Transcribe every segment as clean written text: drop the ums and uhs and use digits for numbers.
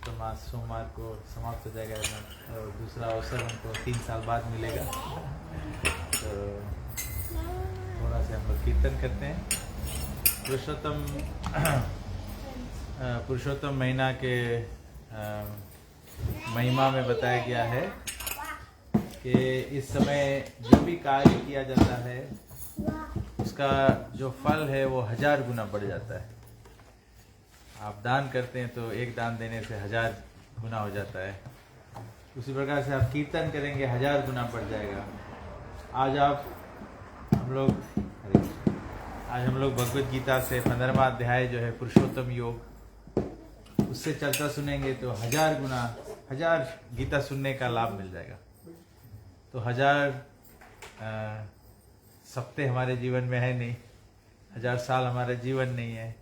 पुरुषोत्तम मास सोमवार को समाप्त हो जाएगा और दूसरा अवसर हमको 3 साल बाद मिलेगा। तो थोड़ा से हम लोग कीर्तन करते हैं। पुरुषोत्तम महीना के महिमा में बताया गया है कि इस समय जो भी कार्य किया जाता है उसका जो फल है वो 1000 गुना बढ़ जाता है। आप दान करते हैं तो एक दान देने से 1000 गुना हो जाता है। उसी प्रकार से आप कीर्तन करेंगे 1000 गुना बढ़ जाएगा। आज हम लोग भगवत गीता से 15वां अध्याय जो है पुरुषोत्तम योग, उससे चर्चा सुनेंगे तो 1000 गीता सुनने का लाभ मिल जाएगा। तो 1000 सप्ते हमारे जीवन में है नहीं, 1000 साल हमारा जीवन नहीं है।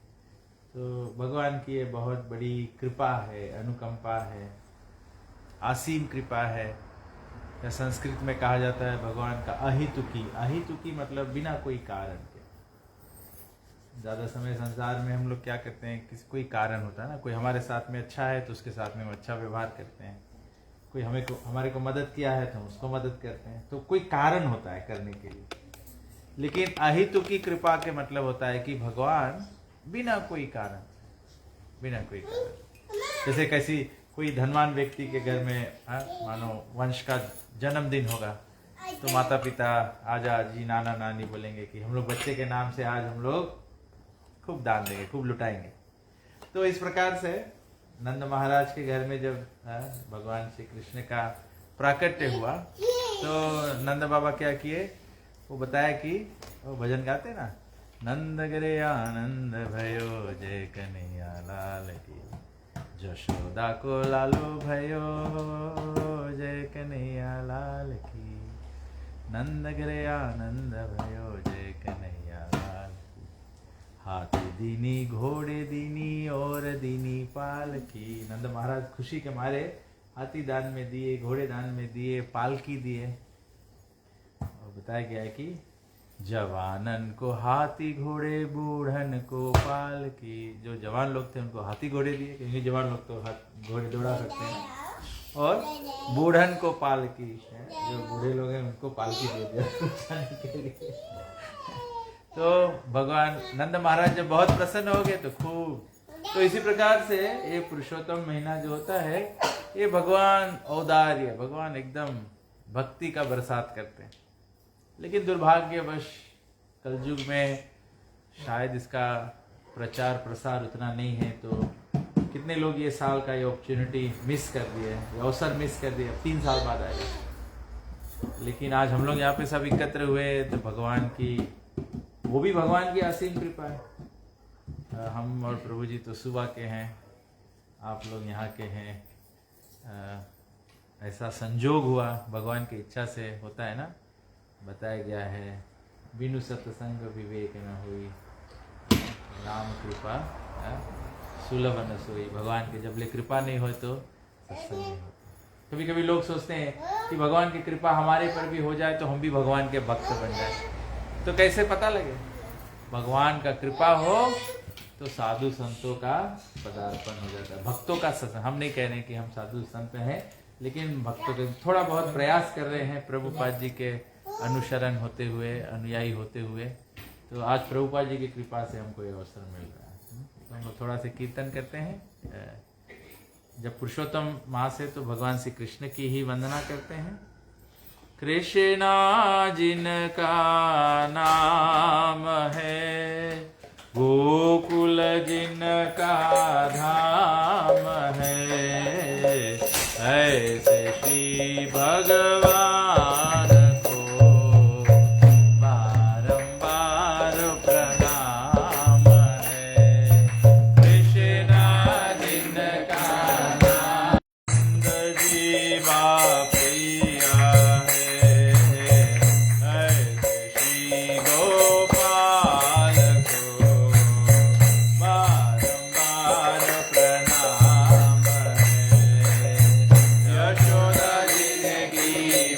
तो भगवान की ये बहुत बड़ी कृपा है, अनुकंपा है, असीम कृपा है। या संस्कृत में कहा जाता है भगवान का अहितुकी मतलब बिना कोई कारण के। ज़्यादा समय संसार में हम लोग क्या करते हैं, किसी कोई कारण होता है ना, कोई हमारे साथ में अच्छा है तो उसके साथ में हम अच्छा व्यवहार करते हैं, कोई हमारे को मदद किया है तो हम उसको मदद करते हैं, तो कोई कारण होता है करने के लिए। लेकिन अहितुकी कृपा के मतलब होता है कि भगवान बिना कोई कारण, जैसे कोई धनवान व्यक्ति के घर में मानो वंश का जन्मदिन होगा तो माता पिता आजा जी नाना नानी बोलेंगे कि हम लोग बच्चे के नाम से आज हम लोग खूब दान देंगे, खूब लुटाएंगे। तो इस प्रकार से नंद महाराज के घर में जब भगवान श्री कृष्ण का प्राकट्य हुआ तो नंद बाबा क्या किए, वो बताया कि वो भजन गाते ना, नंद गिरे आनंद भयो जय कन्हैया लाल की, जशोदा को लालो भयो जय कन्हैया लाल की, नंद गिरे आनंद भयो जय कन्हैया लाल की, हाथी दीनी घोड़े दीनी और दीनी पाल की। नंद महाराज खुशी के मारे हाथी दान में दिए, घोड़े दान में दिए, पालकी दिए। और बताया गया है कि जवानन को हाथी घोड़े बूढ़न को पाल की। जो जवान लोग थे उनको हाथी घोड़े दिए, क्योंकि जवान लोग तो घोड़े दौड़ा सकते हैं, और बूढ़न को पाल की, जो बूढ़े लोग हैं उनको पालकी दे दिया के लिए। तो भगवान नंद महाराज जब बहुत प्रसन्न हो गए तो खूब, तो इसी प्रकार से ये पुरुषोत्तम महीना जो होता है ये भगवान औदार्य, भगवान एकदम भक्ति का बरसात करते हैं। लेकिन दुर्भाग्यवश कलयुग में शायद इसका प्रचार प्रसार उतना नहीं है, तो कितने लोग ये साल का ये अपॉर्चुनिटी मिस कर दिए, ये अवसर मिस कर दिए। 3 साल बाद आएगा। लेकिन आज हम लोग यहाँ पे सब एकत्र हुए तो भगवान की, वो भी भगवान की असीम कृपा है। हम और प्रभु जी तो सुबह के हैं, आप लोग यहाँ के हैं। ऐसा संजोग हुआ, भगवान की इच्छा से होता है ना। बताया गया है बिनु सत्संग विवेक न हुई, राम कृपा सुलभ न सोई। भगवान की जब ले कृपा नहीं हो तो सत्संग नहीं होता। कभी कभी लोग सोचते हैं कि भगवान की कृपा हमारे पर भी हो जाए तो हम भी भगवान के भक्त बन जाए। तो कैसे पता लगे? भगवान का कृपा हो तो साधु संतों का पदार्पण हो जाता है, भक्तों का सत्संग। हम नहीं कह रहे कि हम साधु संत हैं, लेकिन भक्तों के थोड़ा बहुत प्रयास कर रहे हैं प्रभुपाद जी के अनुसरण होते हुए, अनुयायी होते हुए। तो आज प्रभुपाद जी की कृपा से हमको ये अवसर मिल रहा है। तो हम लोग थोड़ा से कीर्तन करते हैं। जब पुरुषोत्तम मास है तो भगवान श्री कृष्ण की ही वंदना करते हैं। कृष्णा जिनका नाम है, गोकुल जिनका धाम है, ऐसे श्री भगवान की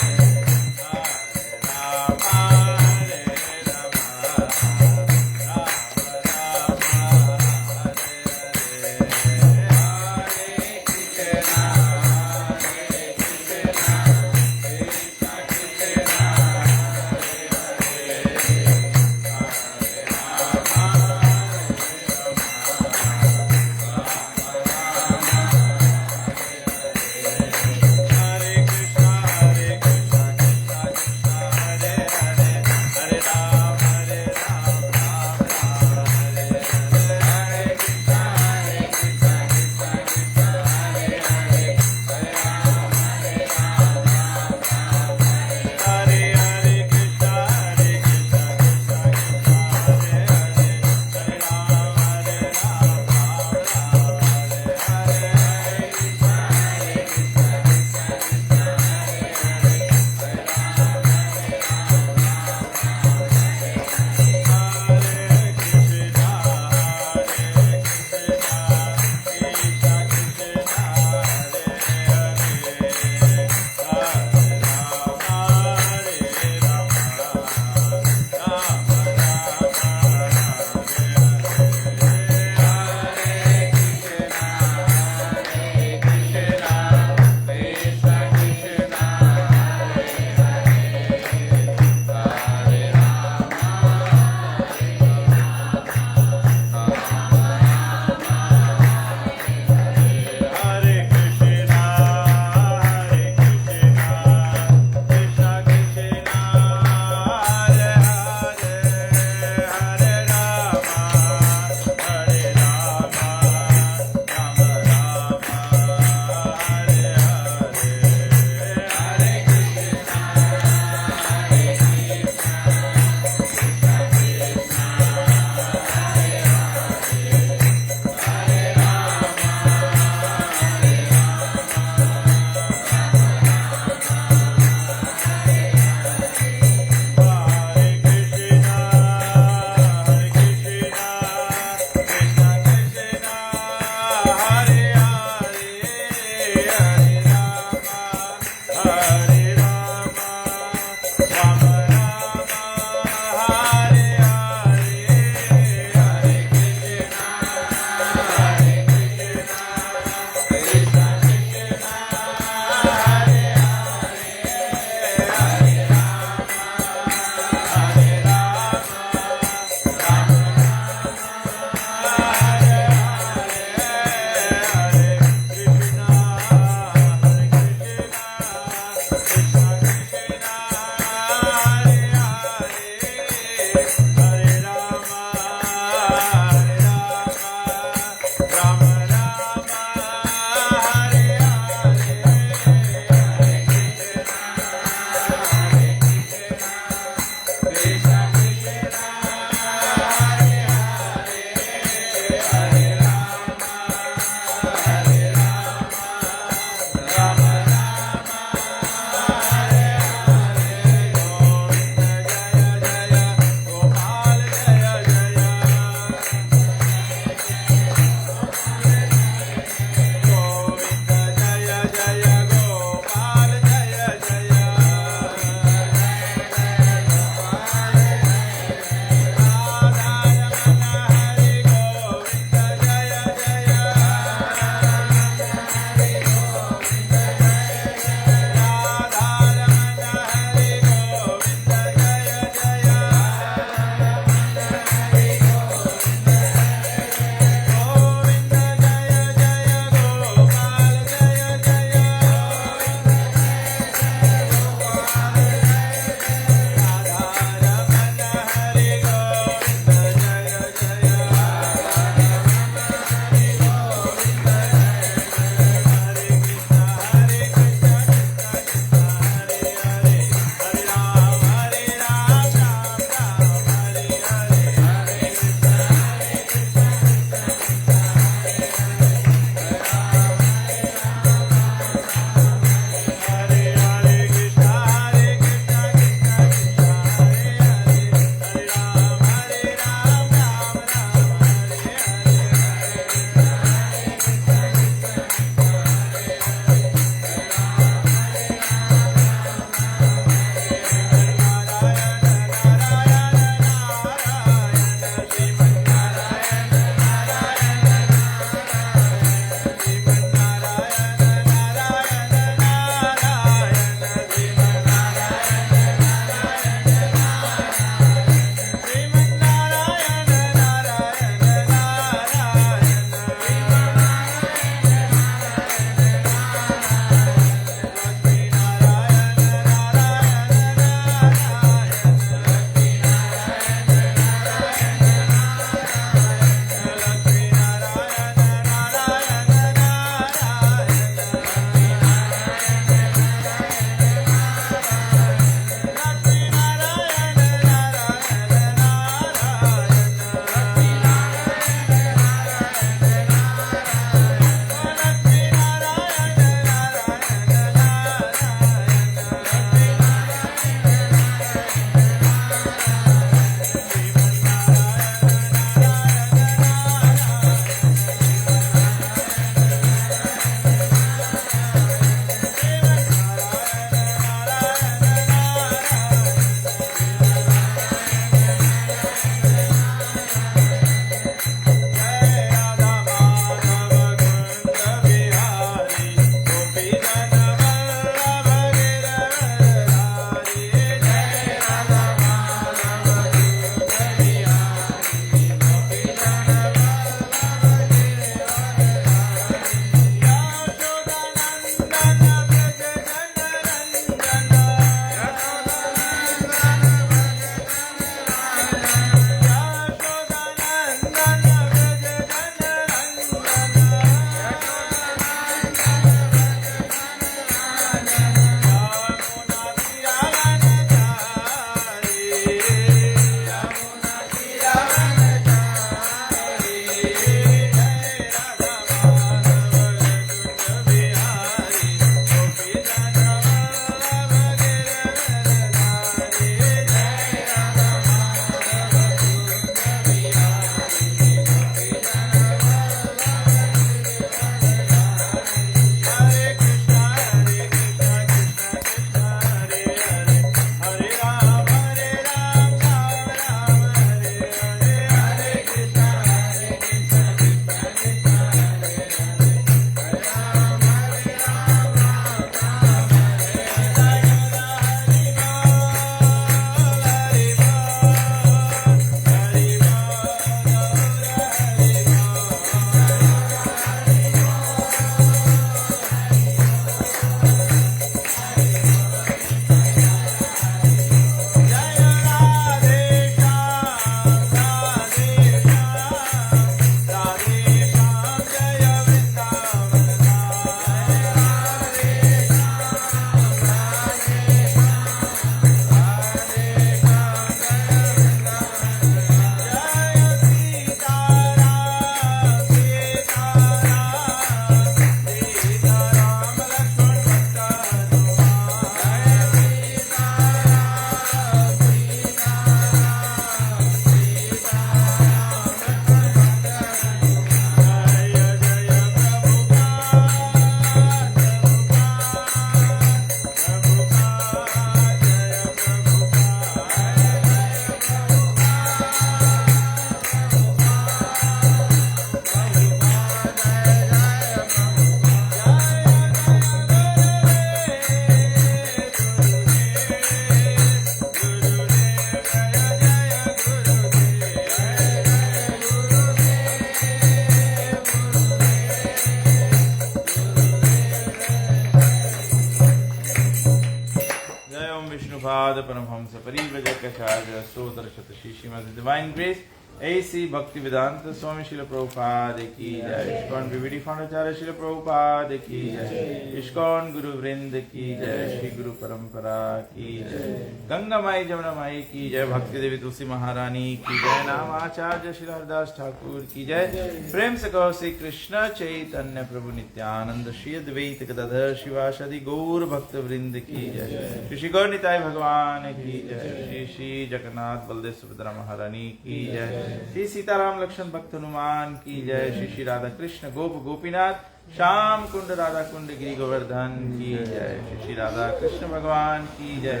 Prabhupada Paramhamsa Parivrajakacharya Stotra Shatashi Srimad Divine Grace A.C. Bhakti Vedanta Swami Srila Prabhupada ki jai. ISKCON BBD Founder Srila Prabhupada ki jai. ISKCON Guru Vrind ki jai. Shri Guru Parampara ki jai. Ganga Mai Jamuna Mai ki jai. Bhakti Devi Tulsi Maharani ki jai. Nam Acharya Shri Haridas Thakur ki jai. Prem se kaho Shri Krishna Chaitanya Prabhu Nityananda Shri Advaita Gadadhar Shivasadi Gaur Bhakta Vrind ki jai. Shri Gaur Nitai Bhagwan ki jai. Shri Shri Jagannath Baldev Subhadra Maharani ki jai. Shri Sitaram Lakshman भक्त हनुमान की जय। श्री श्री राधा कृष्ण गोप गोपीनाथ श्याम कुंड राधा कुंड गिरि गोवर्धन की जय। श्री श्री राधा कृष्ण भगवान की जय।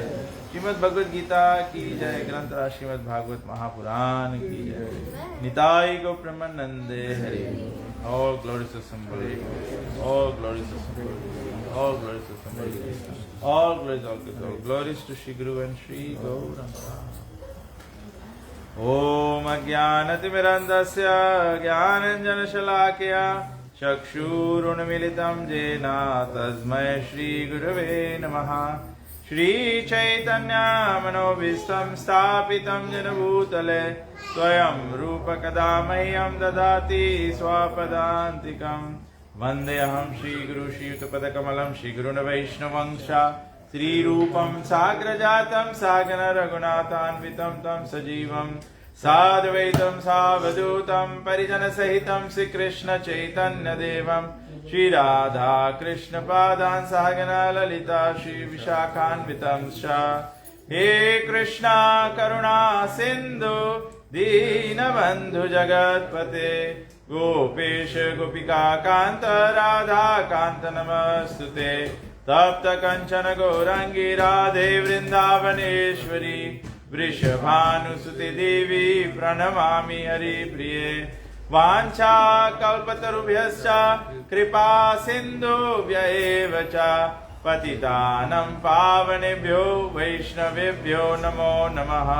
श्रीमद् भगवद गीता की जय। ग्रंथ श्रीमद् भागवत महापुराण की जय। निताई गो ब्रह्मानंदे हरे। All glories to somebody. All glories to somebody. All glories to somebody. All glories to Shri Guru and Shri Gauranga. ओम अज्ञानतिमिरन्धस्य ज्ञानाञ्जनशलाकया चक्षुरुन्मीलितं येन तस्मै श्रीगुरवे नमः। श्रीचैतन्यमनोभीष्टं स्थापितं येन भूतले स्वयं रूप कदा मह्यं ददाति स्वपदान्तिकं। वन्देऽहं श्रीगुरु श्रीयुतपदकमलं श्रीगुरुन् वैष्णवंश श्रीरूपं साग्रजातं सागन रघुनाथान्वितं तं सजीवं साद्वैतं सावधूतं परिजनसहितं श्रीकृष्ण चैतन्यदेवं श्रीराधा कृष्णपादान् सागन ललिता श्रीविशाखान्वितं च। हे कृष्णा करुणा सिन्धु दीनबन्धु जगत्पते गोपेश गोपिका कान्त राधा कान्त नमस्तुते। तप्त कंचन गौरांगी राधे वृंदावनेश्वरी वृषभानुसुते देवी प्रणमामि हरिप्रिये। वाञ्छा कल्पतरुभ्यश्च कृपा सिन्धुभ्य एव च पतितानं पावनेभ्यो वैष्णवेभ्यो नमो नमः।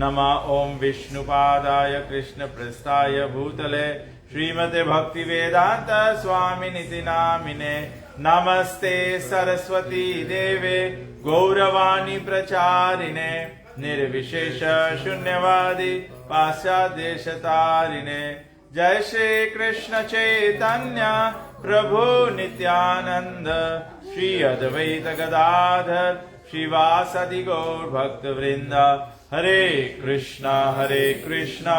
नमः ओं विष्णुपादाय कृष्णप्रेष्ठाय भूतले श्रीमते भक्तिवेदांत स्वामिनिति नामिने। नमस्ते सरस्वती देवे गौरवाणी प्रचारिणे निर्विशेष शून्यवादी पाश्चादेशतारिणे। जय श्री कृष्ण चैतन्य प्रभु नित्यानंद श्री अद्वैत गदाधर श्रीवासदि गौर भक्त वृंद। हरे कृष्णा कृष्णा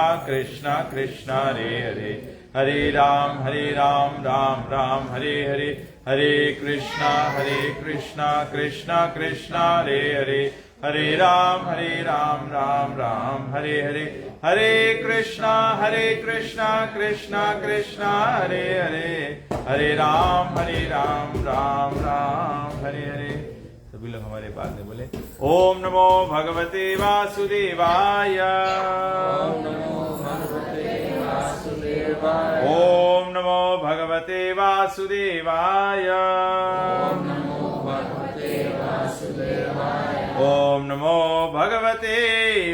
कृष्णा हरे हरे हरे राम राम राम हरे हरे। हरे कृष्णा कृष्णा कृष्णा हरे हरे हरे राम राम राम हरे हरे। हरे कृष्णा कृष्णा कृष्णा हरे हरे हरे राम राम राम हरे हरे। सभी लोग हमारे पास में बोले ओम नमो भगवते वासुदेवाय। ओम नमो भगवते वासुदेवाय। ओम नमो भगवते वासुदेवाय। ओम नमो भगवते वासुदेवाय। ओम नमो भगवते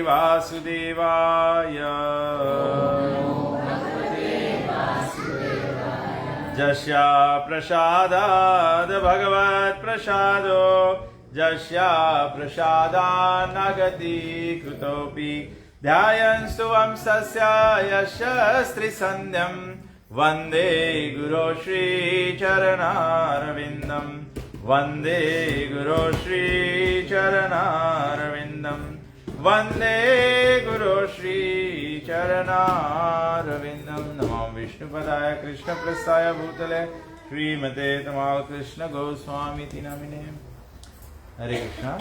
वासुदेवाय। जस्या प्रसादाद् भगवत् प्रसादो जस्या प्रसादान्नगति कृतोऽपि ध्यायन्तु वंशस्य यशस्त्रिसन्ध्यं वन्दे गुरो श्रीचरणारविन्दं। वन्दे गुरो श्रीचरणारविन्दं। वन्दे गुरो श्रीचरणारविन्दं। नमो विष्णुपदाय कृष्णप्रेष्ठाय भूतले श्रीमते तमाल कृष्ण गोस्वामी नामिने। हरे कृष्णा।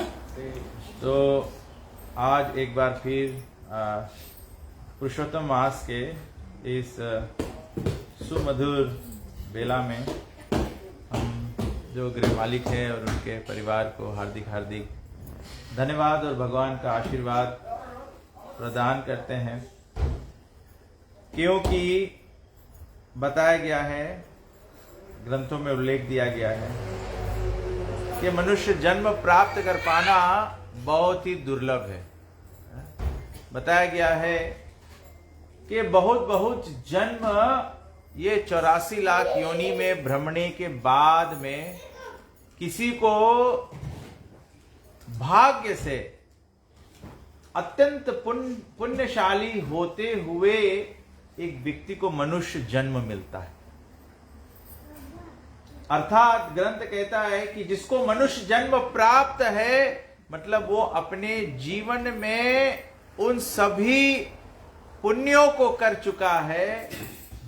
तो आज एक बार फिर पुरुषोत्तम मास के इस सुमधुर बेला में हम जो गृह मालिक हैं और उनके परिवार को हार्दिक धन्यवाद और भगवान का आशीर्वाद प्रदान करते हैं, क्योंकि बताया गया है, ग्रंथों में उल्लेख दिया गया है कि मनुष्य जन्म प्राप्त कर पाना बहुत ही दुर्लभ है। बताया गया है कि बहुत जन्म ये 84 लाख योनि में भ्रमणे के बाद में किसी को भाग्य से अत्यंत पुण्यशाली होते हुए एक व्यक्ति को मनुष्य जन्म मिलता है। अर्थात ग्रंथ कहता है कि जिसको मनुष्य जन्म प्राप्त है, मतलब वो अपने जीवन में उन सभी पुण्यों को कर चुका है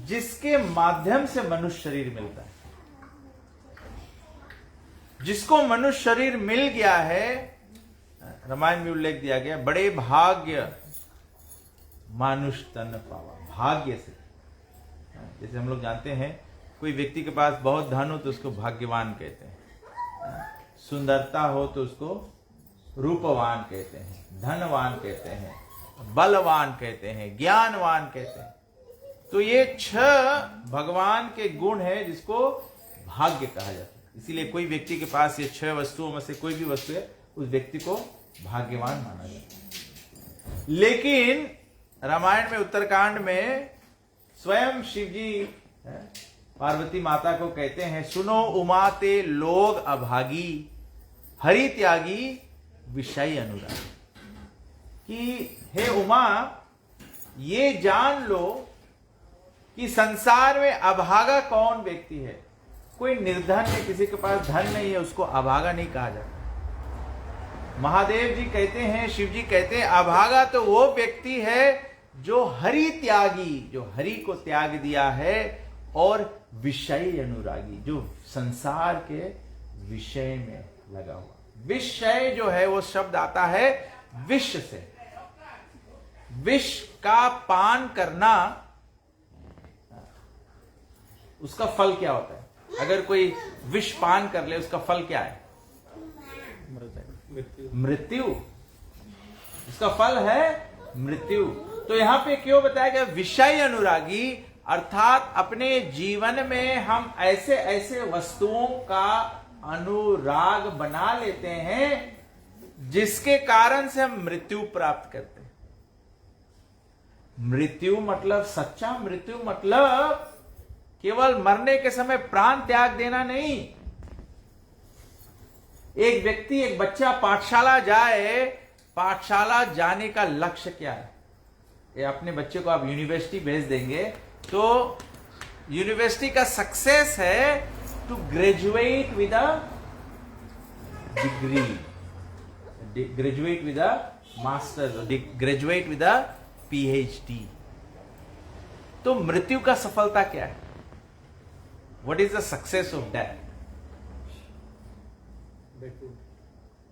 जिसके माध्यम से मनुष्य शरीर मिलता है। जिसको मनुष्य शरीर मिल गया है, रामायण में उल्लेख दिया गया, बड़े भाग्य मानुष तन पावा। भाग्य से, जैसे हम लोग जानते हैं कोई व्यक्ति के पास बहुत धन हो तो उसको भाग्यवान कहते हैं, सुंदरता हो तो उसको रूपवान कहते हैं, धनवान कहते हैं, बलवान कहते हैं, ज्ञानवान कहते हैं। तो ये 6 भगवान के गुण है जिसको भाग्य कहा जाता है। इसीलिए कोई व्यक्ति के पास ये 6 वस्तुओं में से कोई भी वस्तु है, उस व्यक्ति को भाग्यवान माना जाता है। लेकिन रामायण में उत्तरकांड में स्वयं शिव जी पार्वती माता को कहते हैं, सुनो उमा ते लोग अभागी, हरि त्यागी विषय अनुरागी। कि हे उमा, ये जान लो कि संसार में अभागा कौन व्यक्ति है। कोई निर्धन है, किसी के पास धन नहीं है, उसको अभागा नहीं कहा जाता। महादेव जी कहते हैं, शिव जी कहते हैं, अभागा तो वो व्यक्ति है जो हरि त्यागी, जो हरि को त्याग दिया है, और विषय अनुरागी, जो संसार के विषय में लगा हुआ। विषय जो है वो शब्द आता है विष से। विष का पान करना, उसका फल क्या होता है? अगर कोई विष पान कर ले, उसका फल क्या है? मृत्यु। इसका फल है मृत्यु। तो यहां पे क्यों बताया गया विषय अनुरागी? अर्थात अपने जीवन में हम ऐसे ऐसे वस्तुओं का अनुराग बना लेते हैं जिसके कारण से हम मृत्यु प्राप्त करते हैं। मृत्यु मतलब, सच्चा मृत्यु मतलब केवल मरने के समय प्राण त्याग देना नहीं। एक व्यक्ति, एक बच्चा पाठशाला जाए, पाठशाला जाने का लक्ष्य क्या है? ये अपने बच्चे को आप यूनिवर्सिटी भेज देंगे तो यूनिवर्सिटी का सक्सेस है to graduate with a degree, graduate with a master, graduate with a PhD. तो मृत्यु का सफलता क्या है? What is the success of death?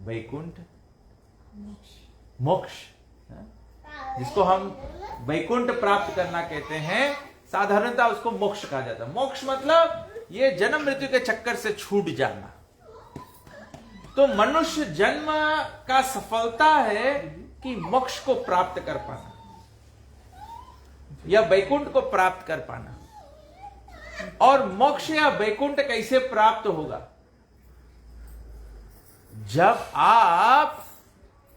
Vaikuntha, मोक्ष, जिसको हम वैकुंठ प्राप्त करना कहते हैं। साधारणतः उसको मोक्ष कहा जाता है। मोक्ष मतलब ये जन्म मृत्यु के चक्कर से छूट जाना। तो मनुष्य जन्म का सफलता है कि मोक्ष को प्राप्त कर पाना या वैकुंठ को प्राप्त कर पाना। और मोक्ष या वैकुंठ कैसे प्राप्त होगा? जब आप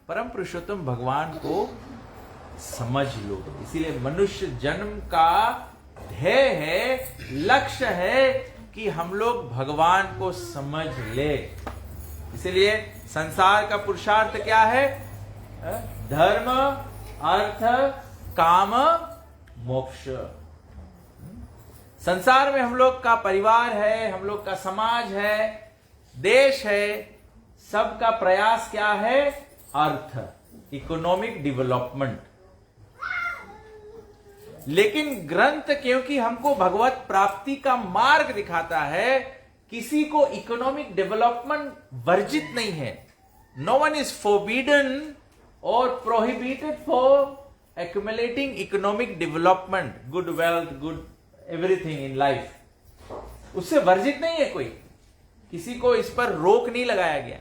परम पुरुषोत्तम भगवान को समझ लो। इसीलिए मनुष्य जन्म का ध्येय है, लक्ष्य है कि हम लोग भगवान को समझ ले। इसीलिए संसार का पुरुषार्थ क्या है? धर्म, अर्थ, काम, मोक्ष। संसार में हम लोग का परिवार है, हम लोग का समाज है, देश है, सबका प्रयास क्या है? अर्थ, इकोनॉमिक डेवलपमेंट। लेकिन ग्रंथ क्योंकि हमको भगवत प्राप्ति का मार्ग दिखाता है, किसी को इकोनॉमिक डेवलपमेंट वर्जित नहीं है। नो वन इज फोरबिडन और prohibited for accumulating economic development, good wealth, good everything in life. उससे वर्जित नहीं है कोई, किसी को इस पर रोक नहीं लगाया गया।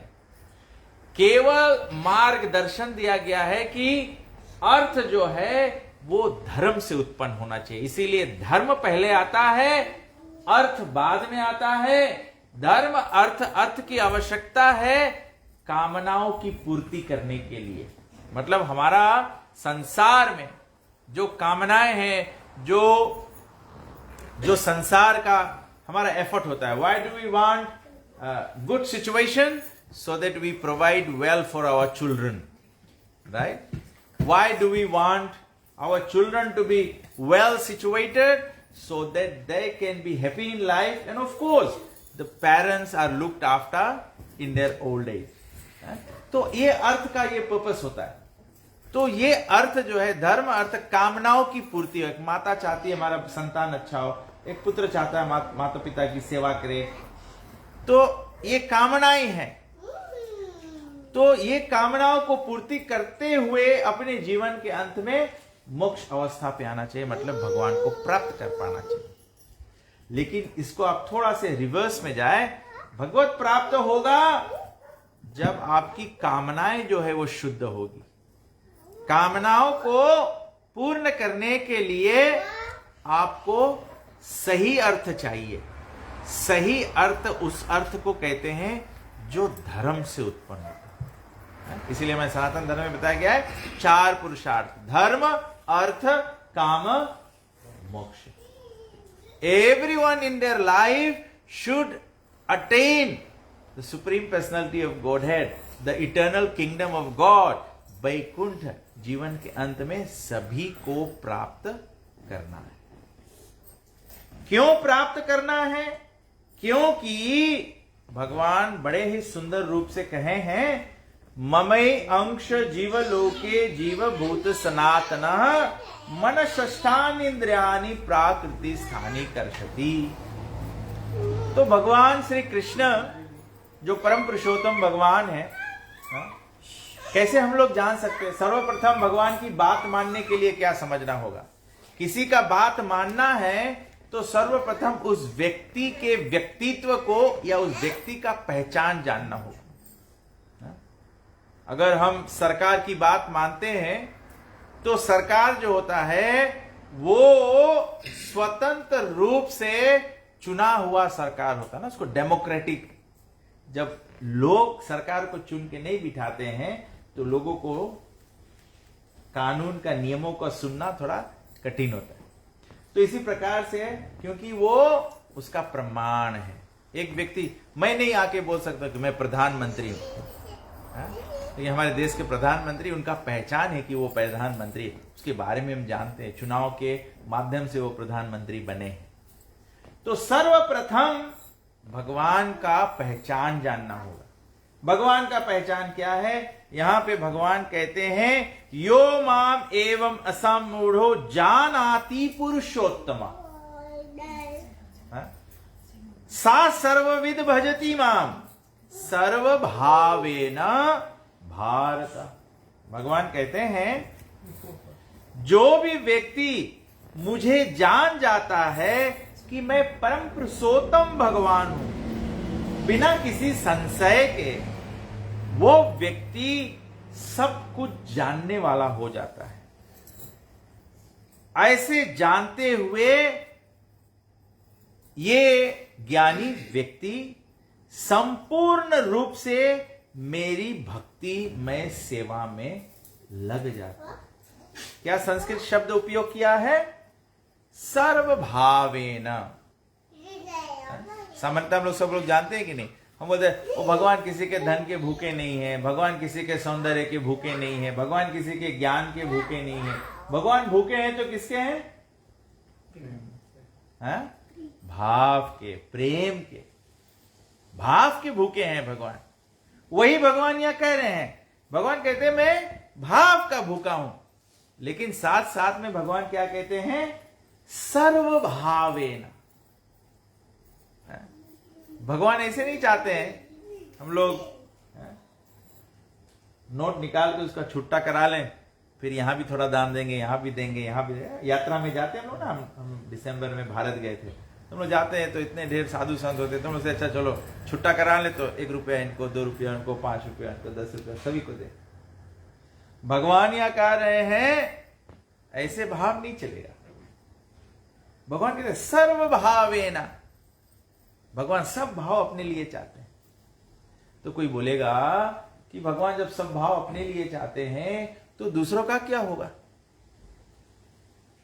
केवल मार्गदर्शन दिया गया है कि अर्थ जो है वो धर्म से उत्पन्न होना चाहिए। इसीलिए धर्म पहले आता है, अर्थ बाद में आता है। धर्म, अर्थ, अर्थ की आवश्यकता है कामनाओं की पूर्ति करने के लिए। मतलब हमारा संसार में जो कामनाएं हैं, जो संसार का हमारा एफर्ट होता है, why do we want good situation? so that we provide well for our children, right? Why do we want our children to be well situated? So that they can be happy in life, and of course the parents are looked after in their old age. तो ये अर्थ का ये purpose होता है। तो ये अर्थ जो है, धर्म अर्थ कामनाओं की पूर्ति हो। एक माता चाहती है हमारा संतान अच्छा हो, एक पुत्र चाहता है माता पिता की सेवा करे, तो ये कामनाएं हैं। तो ये कामनाओं को पूर्ति करते हुए अपने जीवन के अंत में मोक्ष अवस्था पे आना चाहिए, मतलब भगवान को प्राप्त कर पाना चाहिए। लेकिन इसको आप थोड़ा से रिवर्स में जाए, भगवत प्राप्त होगा जब आपकी कामनाएं जो है वो शुद्ध होगी। कामनाओं को पूर्ण करने के लिए आपको सही अर्थ चाहिए। सही अर्थ उस अर्थ को कहते हैं जो धर्म से उत्पन्न होता है। इसीलिए मैं सनातन धर्म में बताया गया है 4 पुरुषार्थ: धर्म, अर्थ, काम, मोक्ष। Everyone in their life should attain the supreme personality of Godhead, the eternal kingdom of God, Vaikuntha. जीवन के अंत में सभी को प्राप्त करना है। क्यों प्राप्त करना है? क्योंकि भगवान बड़े ही सुंदर रूप से कहे हैं, ममई अंश जीवलोके जीवभूत सनातनः मन षष्ठान इंद्रियानि प्राकृति स्थानी कर्षति। तो भगवान श्री कृष्ण जो परम पुरुषोत्तम भगवान है, कैसे हम लोग जान सकते हैं? सर्वप्रथम भगवान की बात मानने के लिए क्या समझना होगा? किसी का बात मानना है तो सर्वप्रथम उस व्यक्ति के व्यक्तित्व को या उस व्यक्ति का पहचान जानना होगा। अगर हम सरकार की बात मानते हैं तो सरकार जो होता है वो स्वतंत्र रूप से चुना हुआ सरकार होता है ना, उसको डेमोक्रेटिक। जब लोग सरकार को चुन के नहीं बिठाते हैं तो लोगों को कानून का नियमों का सुनना थोड़ा कठिन होता है। तो इसी प्रकार से, क्योंकि वो उसका प्रमाण है। एक व्यक्ति, मैं नहीं आके बोल सकता कि मैं प्रधानमंत्री हूं। ये हमारे देश के प्रधानमंत्री, उनका पहचान है कि वो प्रधानमंत्री है, उसके बारे में हम जानते हैं, चुनाव के माध्यम से वो प्रधानमंत्री बने। तो सर्वप्रथम भगवान का पहचान जानना होगा। भगवान का पहचान क्या है? यहां पे भगवान कहते हैं, यो माम एवं असमूढ़ो जानाति पुरुषोत्तमा सा सर्वविद भजति माम सर्वभावेन भारत। भगवान कहते हैं, जो भी व्यक्ति मुझे जान जाता है कि मैं परम पुरुषोत्तम भगवान हूं, बिना किसी संशय के, वो व्यक्ति सब कुछ जानने वाला हो जाता है। ऐसे जानते हुए ये ज्ञानी व्यक्ति संपूर्ण रूप से मेरी भक्ति में, सेवा में लग जाता है। क्या संस्कृत शब्द उपयोग किया है? सर्वभावेन। सामान्यतः हम लोग सब लोग जानते हैं कि नहीं? हम बोलते हैं वो भगवान किसी के धन के भूखे नहीं है, भगवान किसी के सौंदर्य के भूखे नहीं है, भगवान किसी के ज्ञान के भूखे नहीं है। भगवान भूखे हैं तो किसके हैं? भाव के, प्रेम के, भाव के भूखे हैं भगवान। वही भगवान यहां कह रहे हैं। भगवान कहते हैं मैं भाव का भूखा हूं, लेकिन साथ साथ में भगवान क्या कहते हैं? सर्वभावेन। भगवान ऐसे नहीं चाहते हैं हम लोग नोट निकाल के उसका छुट्टा करा लें, फिर यहां भी थोड़ा दान देंगे, यहां भी देंगे, यहां भी। यात्रा में जाते हैं हम लोग ना, हम दिसंबर में भारत गए थे, तुम लोग जाते हैं तो इतने ढेर साधु संत होते हैं, तुम लोग से अच्छा चलो छुट्टा करा ले, तो 1 रुपया इनको, 2 रुपया इनको, 5 रुपया इनको, 10 रुपया सभी को दे। भगवान यहां कह रहे हैं ऐसे भाव नहीं चलेगा। भगवान कहते सर्वभावेन। भगवान सब भाव अपने लिए चाहते हैं। तो कोई बोलेगा कि भगवान जब सब भाव अपने लिए चाहते हैं तो दूसरों का क्या होगा?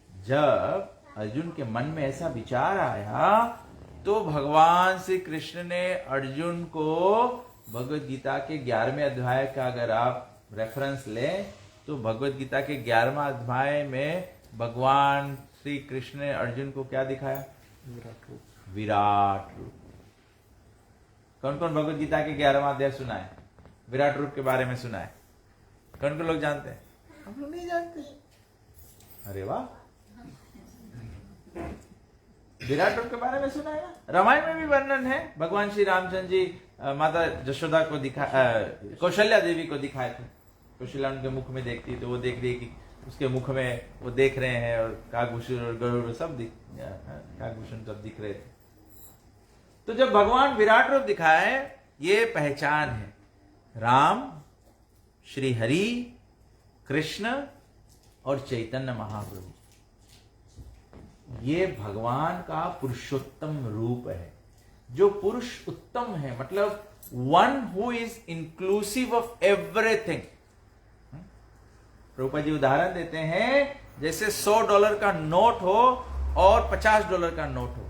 जब अर्जुन के मन में ऐसा विचार आया तो भगवान श्री कृष्ण ने अर्जुन को भगवत गीता के 11वें अध्याय का अगर आप रेफरेंस लें तो भगवत गीता के 11वां अध्याय में भगवान श्री कृष्ण ने अर्जुन को क्या दिखाया? विराट रूप। कौन कौन भगवत गीता के 11वां अध्याय सुना है? विराट रूप के बारे में सुना है? कौन कौन लोग जानते हैं? हम लोग नहीं जानते। अरे वाह, विराट रूप के बारे में सुना है ना? रामायण में भी वर्णन है। भगवान श्री रामचंद्र जी माता जशोदा को कौशल्या देवी को दिखाए थे। कौशल्या उनके मुख में देखती तो वो देख रही कि उसके मुख में वो देख रहे हैं, और काकभूषण और गरुड़ सब काकभूषण सब दिख रहे थे। तो जब भगवान विराट रूप दिखाए, ये पहचान है राम, श्री हरि, कृष्ण और चैतन्य महाप्रभु। ये भगवान का पुरुषोत्तम रूप है। जो पुरुष उत्तम है मतलब one who is inclusive of everything. Prabhupada ji उदाहरण देते हैं, जैसे $100 का नोट हो और $50 का नोट हो।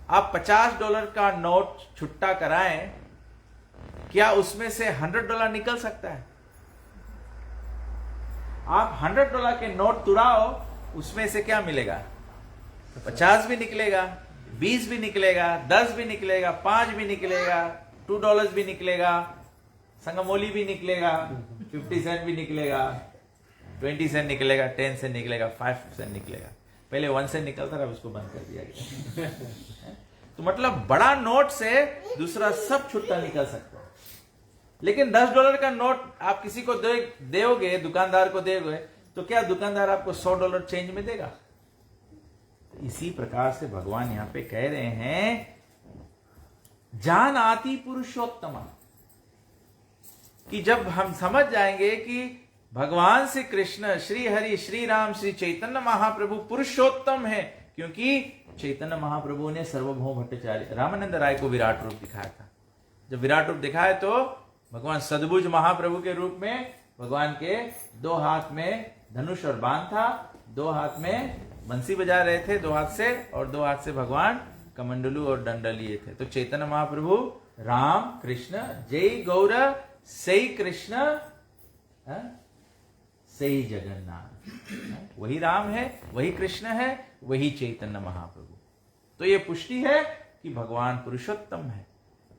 आप $50 का नोट छुट्टा कराएं, क्या उसमें से $100 निकल सकता है? आप $100 के नोट तुड़ाओ, उसमें से क्या मिलेगा? 50 भी निकलेगा, 20 भी निकलेगा, 10 भी निकलेगा, 5 भी निकलेगा, $2 भी निकलेगा, संगमोली भी निकलेगा, 50 सेंट भी निकलेगा, 20 सेंट निकलेगा, 10 सेंट निकलेगा, 5 सेंट निकलेगा। पहले 1 सेंट निकलता था, उसको बंद कर दिया गया। तो मतलब बड़ा नोट से दूसरा सब छुट्टा निकल सकता है। लेकिन $10 का नोट आप किसी को दोगे, दुकानदार को दोगे, तो क्या दुकानदार आपको $100 चेंज में देगा? इसी प्रकार से भगवान यहां पे कह रहे हैं, जान आती पुरुषोत्तम, कि जब हम समझ जाएंगे कि भगवान श्री कृष्ण, श्री हरि, श्री राम, श्री चैतन्य महाप्रभु पुरुषोत्तम है, क्योंकि चैतन्य महाप्रभु ने सर्वभौम भट्टाचार्य रामानंद राय को विराट रूप दिखाया था। जब विराट रूप दिखाया तो भगवान सद्भुज महाप्रभु के रूप में भगवान के 2 हाथ में धनुष और बाण था, 2 हाथ में बंसी बजा रहे थे 2 हाथ से, और 2 हाथ से भगवान कमंडलू और दंड लिए थे। तो चैतन्य महाप्रभु राम कृष्ण, जय गौर सई कृष्ण सही जगन्नाथ। वही राम है, वही कृष्ण है, वही चैतन्य महाप्रभु। तो ये पुष्टि है कि भगवान पुरुषोत्तम है।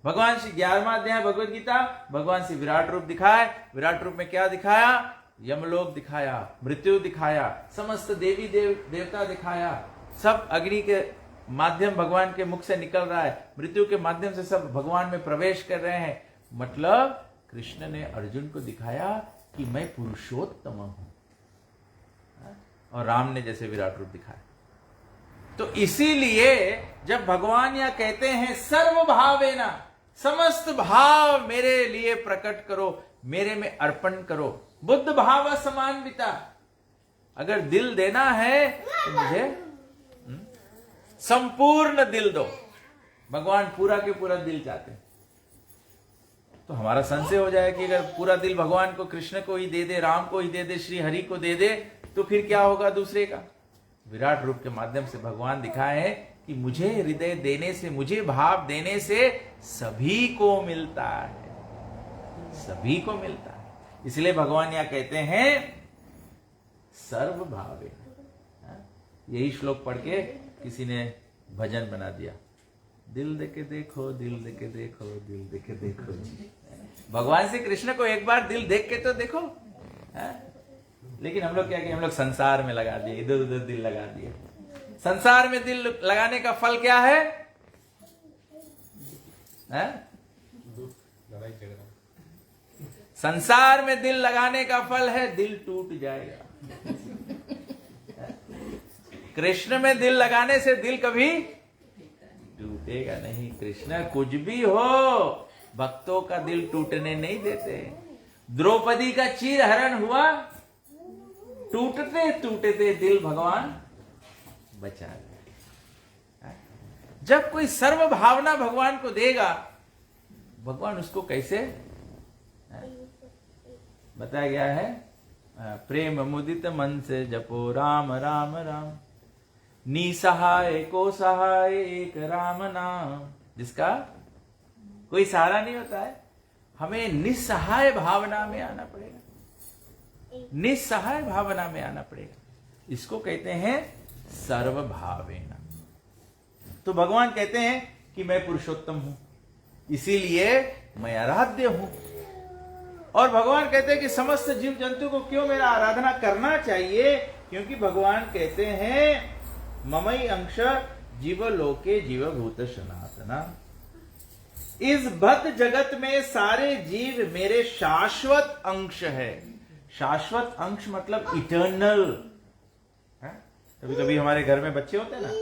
भगवान श्री 11वां अध्याय भगवत गीता, भगवान श्री विराट रूप दिखाए। विराट रूप में क्या दिखाया? यमलोक दिखाया, मृत्यु दिखाया, समस्त देवी देवता दिखाया, सब अग्नि के माध्यम भगवान के मुख से निकल रहा है, मृत्यु के माध्यम से सब भगवान में प्रवेश कर रहे हैं। मतलब कृष्ण ने अर्जुन को दिखाया कि मैं पुरुषोत्तम हूं, और राम ने जैसे विराट रूप दिखाया। तो इसीलिए जब भगवान यह कहते हैं सर्व भावेना, समस्त भाव मेरे लिए प्रकट करो, मेरे में अर्पण करो, बुद्ध भाव समान्विता, अगर दिल देना है तो मुझे संपूर्ण दिल दो। भगवान पूरा के पूरा दिल चाहते हैं। तो हमारा संशय हो जाए कि अगर पूरा दिल भगवान को, कृष्ण को ही दे दे, राम को ही दे दे, श्री हरि को दे दे, तो फिर क्या होगा दूसरे का? विराट रूप के माध्यम से भगवान दिखाए हैं कि मुझे हृदय देने से, मुझे भाव देने से सभी को मिलता है, सभी को मिलता है। इसलिए भगवान यहां कहते हैं सर्व भावे। यही श्लोक पढ़ के किसी ने भजन बना दिया, दिल देके देखो, दिल देके देखो, दिल देके देखो। भगवान श्री कृष्ण को एक बार दिल देख के तो देखो। लेकिन हम लोग क्या किए? हम लोग संसार में लगा दिए, इधर उधर दिल लगा दिए। संसार में दिल लगाने का फल क्या है? संसार में दिल लगाने का फल है दिल टूट जाएगा। कृष्ण में दिल लगाने से दिल कभी टूटेगा नहीं। कृष्ण कुछ भी हो, भक्तों का दिल टूटने नहीं देते। द्रौपदी का चीर हरण हुआ, टूटते टूटते दिल भगवान बचा गए। जब कोई सर्व भावना भगवान को देगा, भगवान उसको कैसे बताया गया है? प्रेम मुदित मन से जपो राम राम राम, निसहाय को सहाय एक राम नाम। जिसका कोई सहारा नहीं होता है, हमें निस्सहाय भावना में आना पड़ेगा, निस्सहाय भावना में आना पड़ेगा। इसको कहते हैं सर्वभावेन। तो भगवान कहते हैं कि मैं पुरुषोत्तम हूं, इसीलिए मैं आराध्य हूं। और भगवान कहते हैं कि समस्त जीव जंतु को क्यों मेरा आराधना करना चाहिए, क्योंकि भगवान कहते हैं ममई अंश जीवलोके जीवभूत सनातना। इस भक्त जगत में सारे जीव मेरे शाश्वत अंश है। शाश्वत अंश मतलब इटर्नल। कभी कभी हमारे घर में बच्चे होते हैं ना,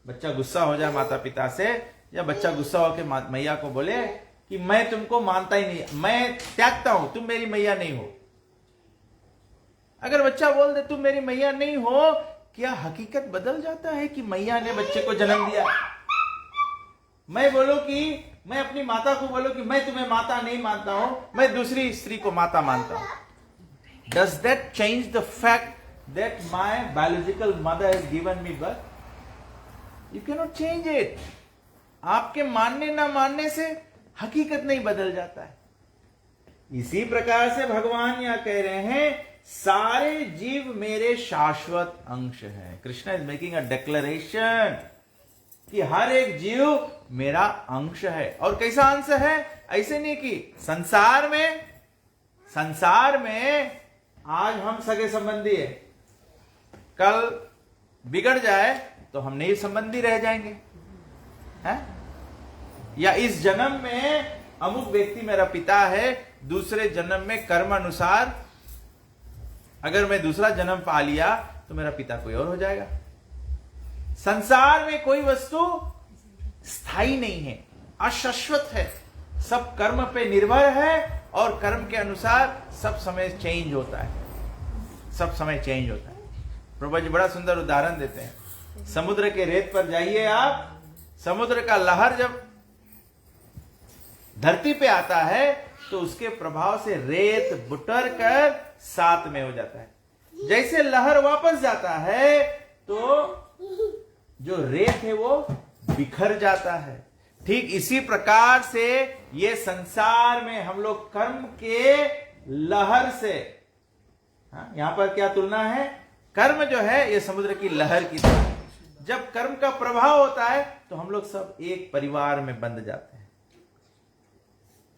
बच्चा गुस्सा हो जाए माता पिता से, या बच्चा गुस्सा होकर मैया को बोले कि मैं तुमको मानता ही नहीं, मैं त्यागता हूं, तुम मेरी मैया नहीं हो। अगर बच्चा बोल दे तुम मेरी मैया नहीं हो, क्या हकीकत बदल जाता है कि मैया ने बच्चे को जन्म दिया? मैं बोलूं कि मैं अपनी माता को बोलूं कि मैं तुम्हें माता नहीं मानता हूं, मैं दूसरी स्त्री को माता मानता हूं। Does that change the fact that my biological mother has given me birth? You can not change it. आपके मानने ना मानने से हकीकत नहीं बदल जाता है। इसी प्रकार से भगवान यहां कह रहे हैं सारे जीव मेरे शाश्वत अंश हैं। Krishna is making a declaration कि हर एक जीव मेरा अंश है। और कैसा अंश है? ऐसे नहीं कि संसार में आज हम सगे संबंधी है, कल बिगड़ जाए तो हम नहीं संबंधी रह जाएंगे, है? या इस जन्म में अमुक व्यक्ति मेरा पिता है, दूसरे जन्म में कर्म अनुसार अगर मैं दूसरा जन्म पा लिया तो मेरा पिता कोई और हो जाएगा। संसार में कोई वस्तु स्थायी नहीं है, अशाश्वत है, सब कर्म पे निर्भर है और कर्म के अनुसार सब समय चेंज होता है, सब समय चेंज होता है। प्रभु जी बड़ा सुंदर उदाहरण देते हैं। समुद्र के रेत पर जाइए आप, समुद्र का लहर जब धरती पे आता है तो उसके प्रभाव से रेत बुटर कर साथ में हो जाता है। जैसे लहर वापस जाता है तो जो रेत है वो बिखर जाता है। ठीक इसी प्रकार से ये संसार में हम लोग कर्म के लहर से, यहां पर क्या तुलना है? कर्म जो है ये समुद्र की लहर की तरह। जब कर्म का प्रभाव होता है तो हम लोग सब एक परिवार में बंध जाते हैं।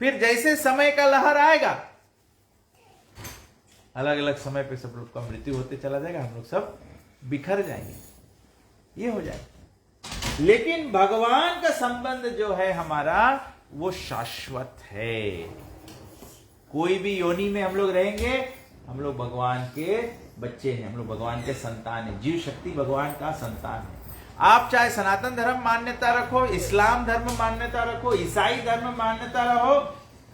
फिर जैसे समय का लहर आएगा, अलग अलग समय पे सब लोग का मृत्यु होते चला जाएगा, हम लोग सब बिखर जाएंगे, ये हो जाएगा। लेकिन भगवान का संबंध जो है हमारा वो शाश्वत है। कोई भी योनि में हम लोग रहेंगे, हम लोग भगवान के बच्चे हैं, हम लोग भगवान के संतान हैं। जीव शक्ति भगवान का संतान है। आप चाहे सनातन धर्म मान्यता रखो, इस्लाम धर्म मान्यता रखो, ईसाई धर्म मान्यता रहो,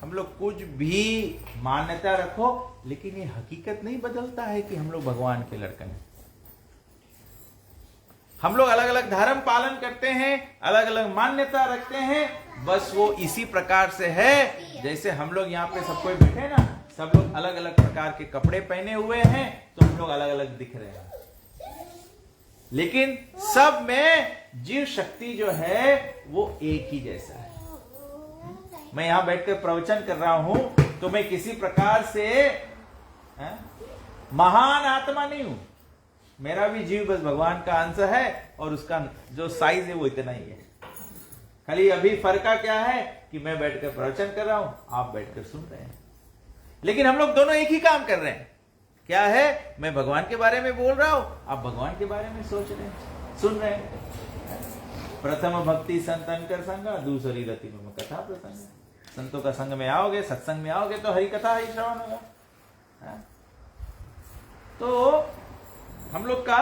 हम लोग कुछ भी मान्यता रखो, लेकिन ये हकीकत नहीं बदलता है कि हम लोग भगवान के लड़के हैं। हम लोग अलग अलग धर्म पालन करते हैं, अलग अलग मान्यता रखते हैं, बस वो इसी प्रकार से है जैसे हम लोग यहाँ पे सब कोई बैठे ना, सब लोग अलग अलग प्रकार के कपड़े पहने हुए हैं तो हम लोग अलग अलग दिख रहे हैं, लेकिन सब में जीव शक्ति जो है वो एक ही जैसा है। मैं यहां बैठकर प्रवचन कर रहा हूं तो मैं किसी प्रकार से महान आत्मा नहीं हूं, मेरा भी जीव बस भगवान का अंश है और उसका जो साइज है वो इतना ही है। खाली अभी फर्क क्या है कि मैं बैठकर प्रवचन कर रहा हूं, आप बैठकर सुन रहे हैं, लेकिन हम लोग दोनों एक ही काम कर रहे हैं। क्या है? मैं भगवान के बारे में बोल रहा हूं, आप भगवान के बारे में सोच रहे हैं, सुन रहे हैं। प्रथम भक्ति संतन कर संगा, दूसरी रति में कथा प्रसंग। संतों का संग में आओगे, सत्संग में आओगे तो हरि कथा ही श्रवण होगा। तो हम लोग का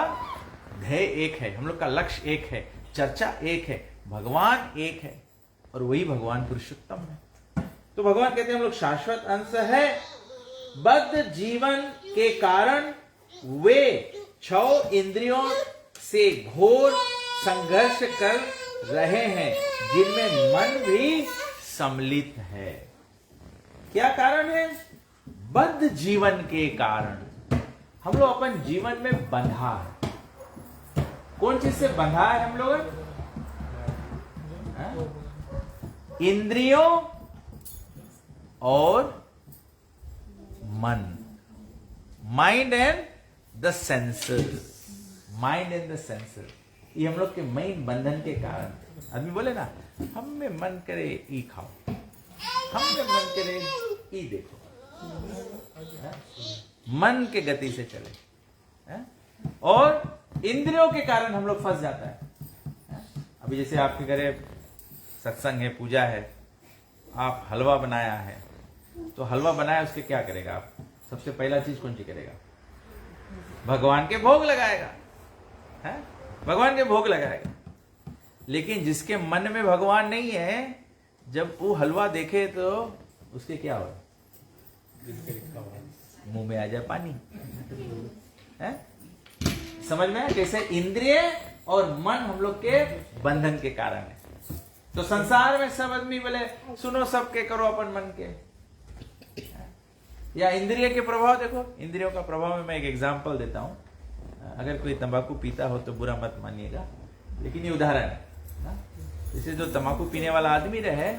ध्येय एक है, हम लोग का लक्ष्य एक है, चर्चा एक है, भगवान एक है और वही भगवान पुरुषोत्तम है। तो भगवान कहते हैं हम लोग शाश्वत अंश है। बद्ध जीवन के कारण वे 6 इंद्रियों से घोर संघर्ष कर रहे हैं, जिनमें मन भी सम्मिलित है। क्या कारण है? बद्ध जीवन के कारण हम लोग अपन जीवन में बंधा है। कौन चीज से बंधा है हम लोग? इंद्रियों और मन, mind and the senses, mind and the senses, ये हम लोग के मेन बंधन के कारण। आदमी बोले ना, हम में मन करे ई खाओ, हम में मन करे ई देखो, मन के गति से चले, और इंद्रियों के कारण हम लोग फंस जाता है। अभी जैसे आपके घरे सत्संग है, पूजा है, आप हलवा बनाया है, तो हलवा बनाया उसके क्या करेगा आप? सबसे पहला चीज कौन सी करेगा? भगवान के भोग लगाएगा, है? भगवान के भोग लगाएगा। लेकिन जिसके मन में भगवान नहीं है, जब वो हलवा देखे तो उसके क्या हो? मुंह में आ जाए पानी, है? समझ में है कैसे इंद्रिय और मन हम लोग के बंधन के कारण है। तो संसार में सब आदमी बोले सुनो सबके, करो अपन मन के, या इंद्रिय के प्रभाव देखो। इंद्रियों का प्रभाव में मैं एक एग्जांपल देता हूं। अगर कोई तंबाकू पीता हो तो बुरा मत मानिएगा, लेकिन ये उदाहरण है। जैसे जो तंबाकू पीने वाला आदमी रहे,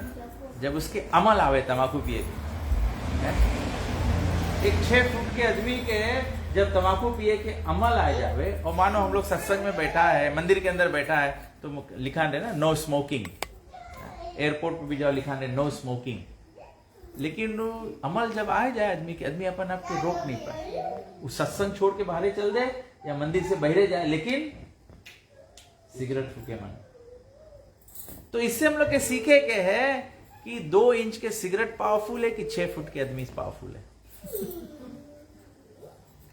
जब उसके अमल आवे तंबाकू पिए, एक 6 फुट के आदमी के जब तंबाकू पिए के अमल आ जावे, और मानो हम लोग सत्संग में बैठा है, मंदिर के अंदर बैठा है, तो लिखा है ना नो स्मोकिंग। एयरपोर्ट पे भी जाओ लिखा है नो स्मोकिंग। लेकिन अमल जब आ जाए आदमी के, आदमी अपन आपको रोक नहीं पाए, वो सत्संग छोड़ के बाहर चल जाए या मंदिर से बहरे जाए, लेकिन सिगरेट फूके मन। तो इससे हम लोग के सीखे के है कि 2 इंच के सिगरेट पावरफुल है कि 6 फुट के आदमी पावरफुल है।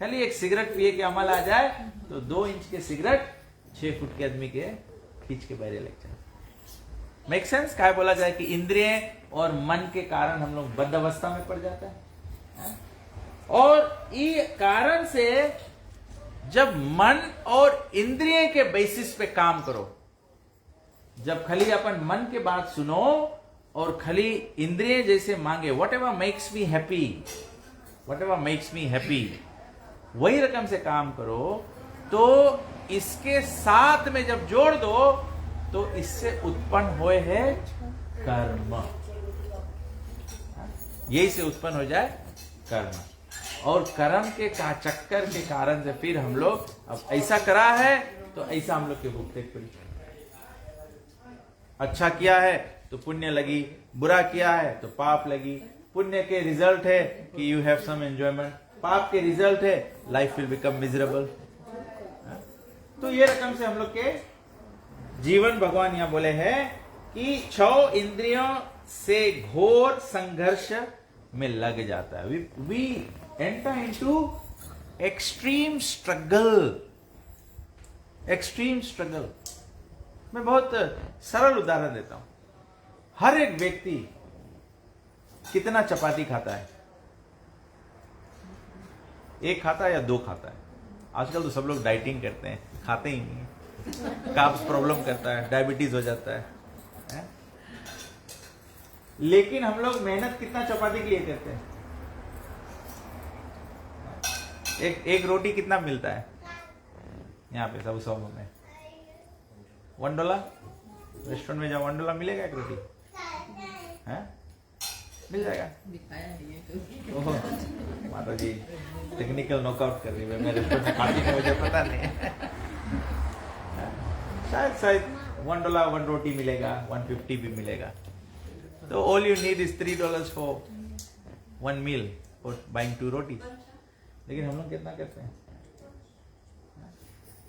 खाली एक सिगरेट पिए के अमल आ जाए तो 2 इंच के सिगरेट 6 फुट के आदमी के खींच के बहरे लग जाए। Make sense? क्या बोला जाए कि इंद्रिय और मन के कारण हम लोग बद्ध अवस्था में पड़ जाता है। और ये कारण से जब मन और इंद्रिय के बेसिस पे काम करो, जब खाली अपन मन के बात सुनो और खाली इंद्रिय जैसे मांगे, what ever makes me happy, what ever makes me happy, वही रकम से काम करो, तो इसके साथ में जब जोड़ दो तो इससे उत्पन्न हुए है कर्म, यही से उत्पन्न हो जाए कर्म। और कर्म के चक्कर के कारण से फिर हम लोग अब ऐसा करा है तो ऐसा हम लोग के भुगते पड़ी। अच्छा किया है तो पुण्य लगी, बुरा किया है तो पाप लगी। पुण्य के रिजल्ट है कि यू हैव सम एंजॉयमेंट, पाप के रिजल्ट है लाइफ विल बिकम मिजरेबल। तो ये रकम से हम लोग के जीवन, भगवान यहां बोले हैं कि 6 इंद्रियों से घोर संघर्ष में लग जाता है। We enter into extreme struggle, extreme struggle. मैं बहुत सरल उदाहरण देता हूं। हर एक व्यक्ति कितना चपाती खाता है? 1 खाता है या 2 खाता है? आजकल तो सब लोग डाइटिंग करते हैं, खाते ही नहीं है। कार्ब्स प्रॉब्लम करता है, डायबिटीज हो जाता है? लेकिन हम लोग मेहनत कितना चपाती के लिए करते हैं? एक रोटी कितना मिलता है यहाँ पे सब सौ में? $1। रेस्टोरेंट में जाओ $1 मिलेगा एक रोटी, है? मिल जाएगा? ओह माता जी टेक्निकल नॉकआउट कर रही है। मैं रेस्टोरेंट में खाती नहीं, मुझे पता नहीं है। शायद $1 1 रोटी मिलेगा, 150 भी मिलेगा। तो all you need is $3 for 1 meal for buying 2 roti. लेकिन हम लोग कितना करते हैं?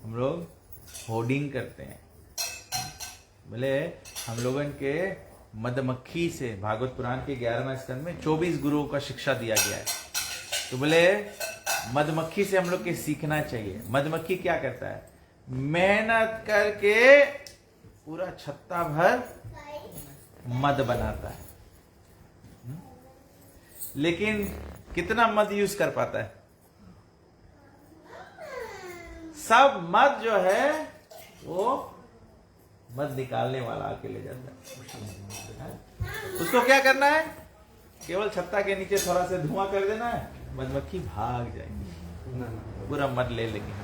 हम लोग होर्डिंग करते हैं। बोले हम लोगन के मधुमक्खी से भागवत पुराण के 11वें स्कंद में 24 गुरुओं का शिक्षा दिया गया है। तो बोले मधुमक्खी से हम लोग के सीखना चाहिए। मधुमक्खी क्या करता है? मेहनत करके पूरा छत्ता भर मध बनाता है, लेकिन कितना मध यूज कर पाता है? सब मध जो है वो मध निकालने वाला आके ले जाता है। उसको क्या करना है? केवल छत्ता के नीचे थोड़ा सा धुआं कर देना है, मधुमक्खी भाग जाएगी, पूरा मध ले लेंगे।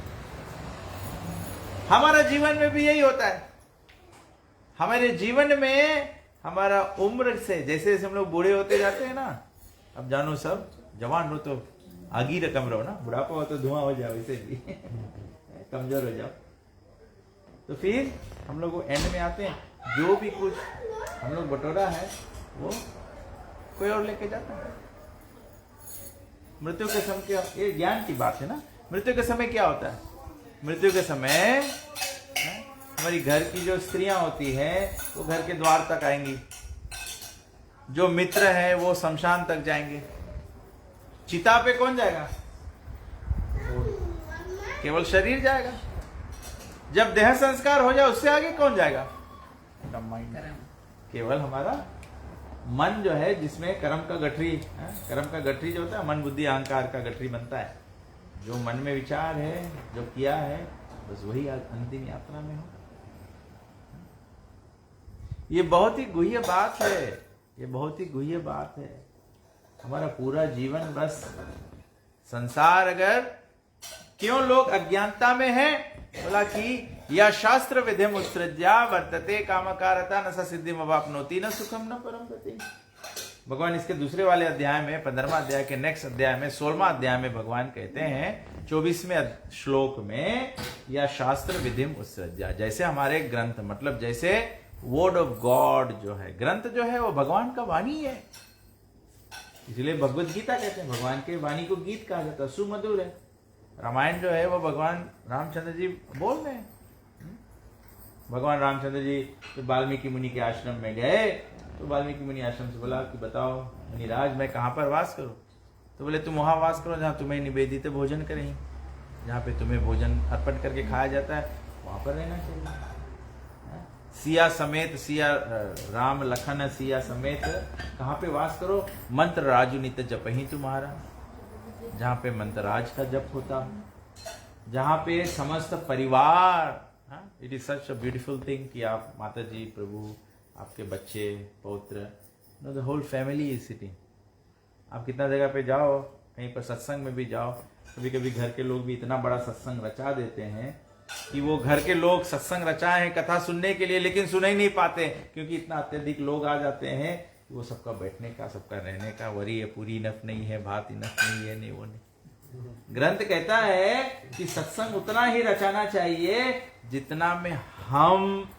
हमारा जीवन में भी यही होता है। हमारे जीवन में हमारा उम्र से जैसे जैसे हम लोग बूढ़े होते जाते हैं ना, अब जानो सब जवान हो तो आगी रकम रहो ना, बुढ़ापा हो तो धुआं हो जाओ, इसे भी कमजोर हो जाओ। तो फिर हम लोग एंड में आते हैं, जो भी कुछ हम लोग बटोरा है वो कोई और लेके जाता है। मृत्यु के समय क्या, ये ज्ञान की बात है ना। मृत्यु के समय क्या होता है? मृत्यु के समय हमारी घर की जो स्त्रियां होती हैं वो घर के द्वार तक आएंगी, जो मित्र है वो शमशान तक जाएंगे। चिता पे कौन जाएगा? केवल शरीर जाएगा। जब देह संस्कार हो जाए उससे आगे कौन जाएगा? माइंड। केवल हमारा मन जो है, जिसमें कर्म का गठरी, कर्म का गठरी जो होता है मन बुद्धि अहंकार का गठरी बनता है। जो मन में विचार है, जो किया है, बस वही अंतिम यात्रा में हो। ये बहुत ही गुह्य बात है, ये बहुत ही गुह्य बात है। हमारा पूरा जीवन बस संसार, अगर क्यों लोग अज्ञानता में हैं? बोला कि या शास्त्र विधिम उत्सृज्या वर्तते कामकारता न स सिद्धिम अवाप्नोति न सुखम न परम गति। भगवान इसके दूसरे वाले अध्याय में, 15वां अध्याय के नेक्स्ट अध्याय में, 16वां अध्याय में भगवान कहते हैं 24वें श्लोक में, या शास्त्र विधिम उत्सृज्या। जैसे हमारे ग्रंथ, मतलब जैसे वर्ड ऑफ गॉड जो है, ग्रंथ जो है वो भगवान का वाणी है। इसलिए भगवत गीता कहते हैं, भगवान के वाणी को गीत कहा जाता है, सुमधुर है। रामायण जो है वो भगवान रामचंद्र जी बोल रहे हैं। भगवान रामचंद्र जी तो वाल्मीकि मुनि के आश्रम में गए, तो वाल्मीकि मुनि आश्रम से बोला कि बताओ मुनिराज, मैं कहाँ पर वास करूं? तो बोले तुम वहां वास करो जहां तुम्हें निवेदित भोजन करें, जहां पे तुम्हें भोजन अर्पण करके खाया जाता है, वहां पर रहना चाहिए। सिया समेत, सिया राम लखन सिया समेत कहाँ पे वास करो? मंत्र राजु नित जपहि तुम्हारा, जहाँ पे मंत्रराज का जप होता, जहाँ पे समस्त परिवार, it is such a beautiful thing कि आप माता जी, प्रभु, आपके बच्चे, पौत्र, the whole family is sitting. आप कितना जगह पे जाओ, कहीं पर सत्संग में भी जाओ, कभी कभी घर के लोग भी इतना बड़ा सत्संग रचा देते हैं कि वो घर के लोग सत्संग रचाए हैं कथा सुनने के लिए, लेकिन सुन ही नहीं पाते, क्योंकि इतना अत्यधिक लोग आ जाते हैं कि वो सबका बैठने का, सबका रहने का वरी है, पूरी इनफ नहीं है, भात इनफ नहीं है, नहीं वो नहीं। ग्रंथ कहता है कि सत्संग उतना ही रचाना चाहिए जितना में हम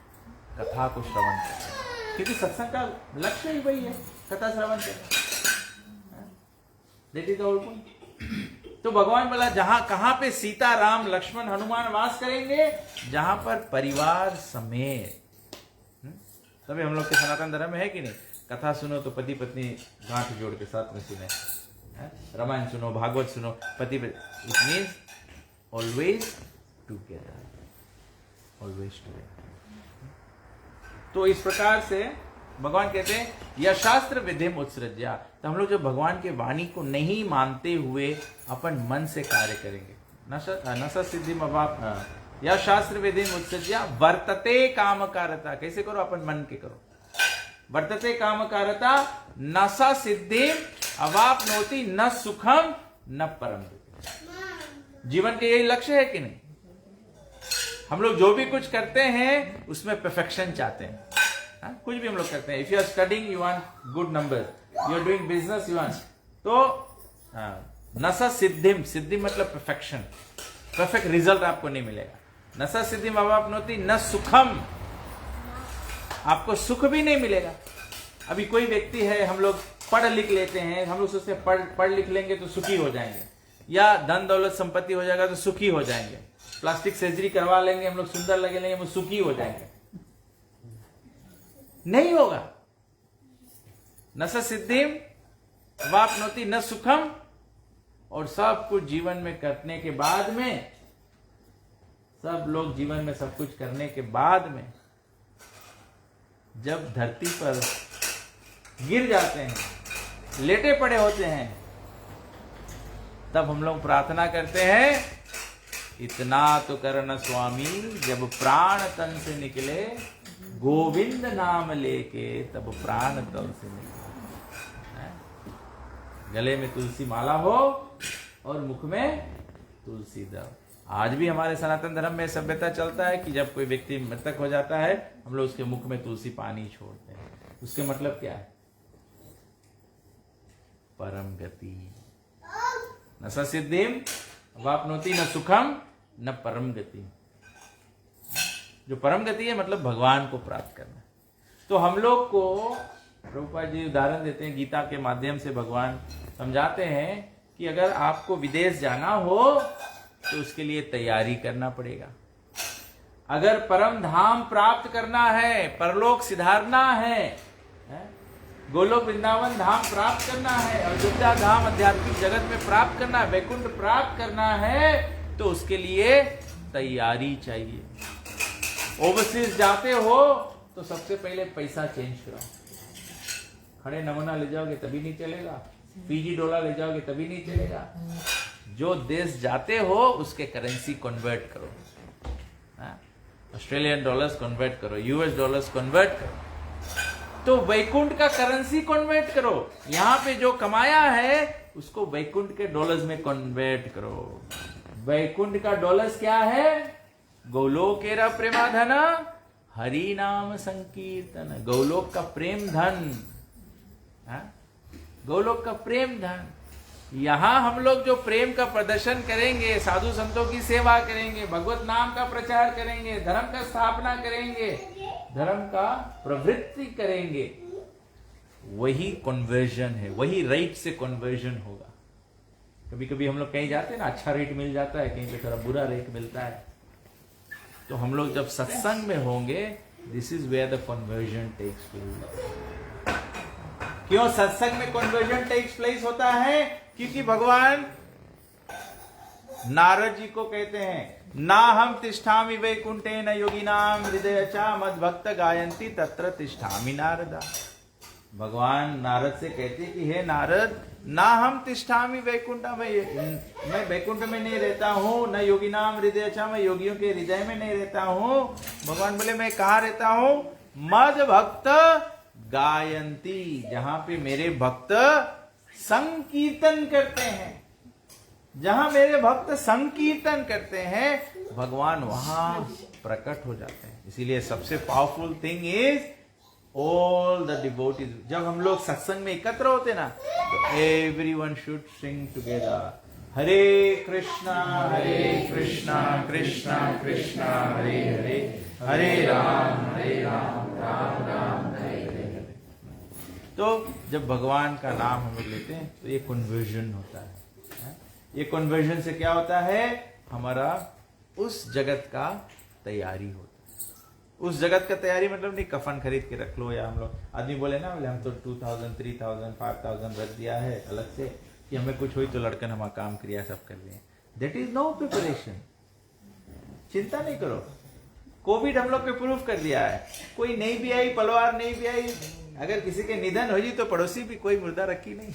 कथा को श्रवण करें, क्योंकि सत्संग का लक्ष्य ही वही है, कथा श्रवण करना। That is the whole point. तो भगवान बोला जहां, कहां पे सीता, राम, लक्ष्मण, हनुमान वास करेंगे? जहां पर परिवार समेत। तभी हम लोग के सनातन धर्म में है कि नहीं, कथा सुनो तो पति पत्नी गांठ जोड़ के साथ में सुने, रामायण सुनो, भागवत सुनो, पति पत्नी, it means always together, always together. तो इस प्रकार से भगवान कहते हैं या शास्त्र विधिम उत्सृज्या। तो हम लोग जो भगवान के वाणी को नहीं मानते हुए अपन मन से कार्य करेंगे, न सिद्धिम अवाप, या शास्त्र विधिम उत्सृज्या वर्तते कामकारता। कैसे करो? अपन मन के करो। वर्तते कामकारता न सा सिद्धिम अवाप्नोति न सुखम न परम गति। जीवन के यही लक्ष्य है कि नहीं? हम लोग जो भी कुछ करते हैं उसमें परफेक्शन चाहते हैं। कुछ भी हम लोग करते हैं, if you are studying you want good number, you are doing business you want, तो नसा सिद्धिम, सिद्धि मतलब परफेक्शन, परफेक्ट रिजल्ट आपको नहीं मिलेगा। नसा सिद्धिम अवाप्नोति न सुखम, आपको सुख भी नहीं मिलेगा। अभी कोई व्यक्ति है, हम लोग पढ़ लिख लेते हैं, हम लोग सोचते हैं पढ़ लिख लेंगे तो सुखी हो जाएंगे, या धन दौलत संपत्ति हो जाएगा तो सुखी हो जाएंगे, प्लास्टिक सर्जरी करवा लेंगे हम लोग, सुंदर लगेंगे, हम सुखी हो जाएंगे। नहीं होगा। न स सिद्धिम वाप्नोति न सुखम। और सब कुछ जीवन में करने के बाद में, सब लोग जीवन में सब कुछ करने के बाद में जब धरती पर गिर जाते हैं, लेटे पड़े होते हैं, तब हम लोग प्रार्थना करते हैं, इतना तो करना स्वामी, जब प्राण तन से निकले, गोविंद नाम लेके तब प्राण तन से निकले। गले में तुलसी माला हो और मुख में तुलसी दल। आज भी हमारे सनातन धर्म में सभ्यता चलता है कि जब कोई व्यक्ति मृतक हो जाता है, हम लोग उसके मुख में तुलसी पानी छोड़ते हैं। उसके मतलब क्या है? परम गति। न ससिद्धिम वाप्नोति न सुखम न परम गति। जो परम गति है मतलब भगवान को प्राप्त करना। तो हम लोग को प्रभुपाद जी उदाहरण देते हैं, गीता के माध्यम से भगवान समझाते हैं कि अगर आपको विदेश जाना हो तो उसके लिए तैयारी करना पड़ेगा। अगर परम धाम प्राप्त करना है, परलोक सिधारना है, गोलोक वृंदावन धाम प्राप्त करना है, अयोध्या धाम आध्यात्मिक जगत में प्राप्त करना है, वैकुंठ प्राप्त करना है, तो उसके लिए तैयारी चाहिए। ओवरसीज जाते हो तो सबसे पहले पैसा चेंज कराओ। खड़े नमूना ले जाओगे तभी नहीं चलेगा, पीजी डॉलर ले जाओगे तभी नहीं चलेगा। जो देश जाते हो उसके करेंसी कन्वर्ट करो, ऑस्ट्रेलियन डॉलर्स कन्वर्ट करो, यूएस डॉलर्स कन्वर्ट करो, तो वैकुंठ का करेंसी कन्वर्ट करो। यहां पे जो कमाया है उसको वैकुंठ के डॉलर्स में कन्वर्ट करो। वैकुंठ का डॉलर्स क्या है? गोलोकेरा प्रेमाधन हरि नाम संकीर्तन। गोलोक का प्रेम धन, गोलोक का प्रेम धन। यहां हम लोग जो प्रेम का प्रदर्शन करेंगे, साधु संतों की सेवा करेंगे, भगवत नाम का प्रचार करेंगे, धर्म का स्थापना करेंगे, धर्म का प्रवृत्ति करेंगे, वही कन्वर्जन है, वही रेट से कन्वर्जन होगा। कभी कभी हम लोग कहीं जाते हैं ना, अच्छा रेट मिल जाता है, कहीं पे थोड़ा बुरा रेट मिलता है। तो हम लोग जब सत्संग में होंगे, this is where the conversion takes place. क्यों सत्संग में कन्वर्जन टेक्स प्लेस होता है? क्योंकि भगवान नारद जी को कहते हैं, ना हम तिष्ठामि वैकुंठे न योगिनाम हृदय चा मद भक्त गायंती तत्र तिष्ठामि नारदा। भगवान नारद से कहते हैं कि हे नारद, ना हम तिष्ठामि वैकुंठ, मैं वैकुंठ में नहीं रहता हूं, न योगिनाम हृदय चा, मैं योगियों के हृदय में नहीं रहता हूं। भगवान बोले मैं कहां रहता हूं? मद भक्त गायंती, जहां पे मेरे भक्त संकीर्तन करते हैं, जहां मेरे भक्त संकीर्तन करते हैं, भगवान वहां प्रकट हो जाते हैं। इसीलिए सबसे powerful thing is all the devotees. जब हम लोग सत्संग में एकत्र होते ना, तो एवरीवन शुड सिंग टुगेदर, हरे कृष्णा कृष्णा कृष्णा हरे हरे, हरे राम राम राम हरे हरे। तो जब भगवान का नाम हम लोग लेते हैं तो ये कन्वर्जन होता है। ये कन्वर्जन से क्या होता है? हमारा उस जगत का तैयारी होता है। उस जगत का तैयारी मतलब नहीं कफन खरीद के रख लो, या हम लोग आदमी बोले ना, बोले हम तो 2000 3000 5000 रख दिया है अलग से कि हमें कुछ हुई तो लड़कन हमारा काम क्रिया सब कर लिए। That is no preparation. चिंता नहीं करो, कोविड हम लोग पे प्रूफ कर दिया है। कोई नहीं भी आई, पलवार नहीं भी आई, अगर किसी के निधन हो जी तो पड़ोसी भी कोई मुर्दा रखी नहीं।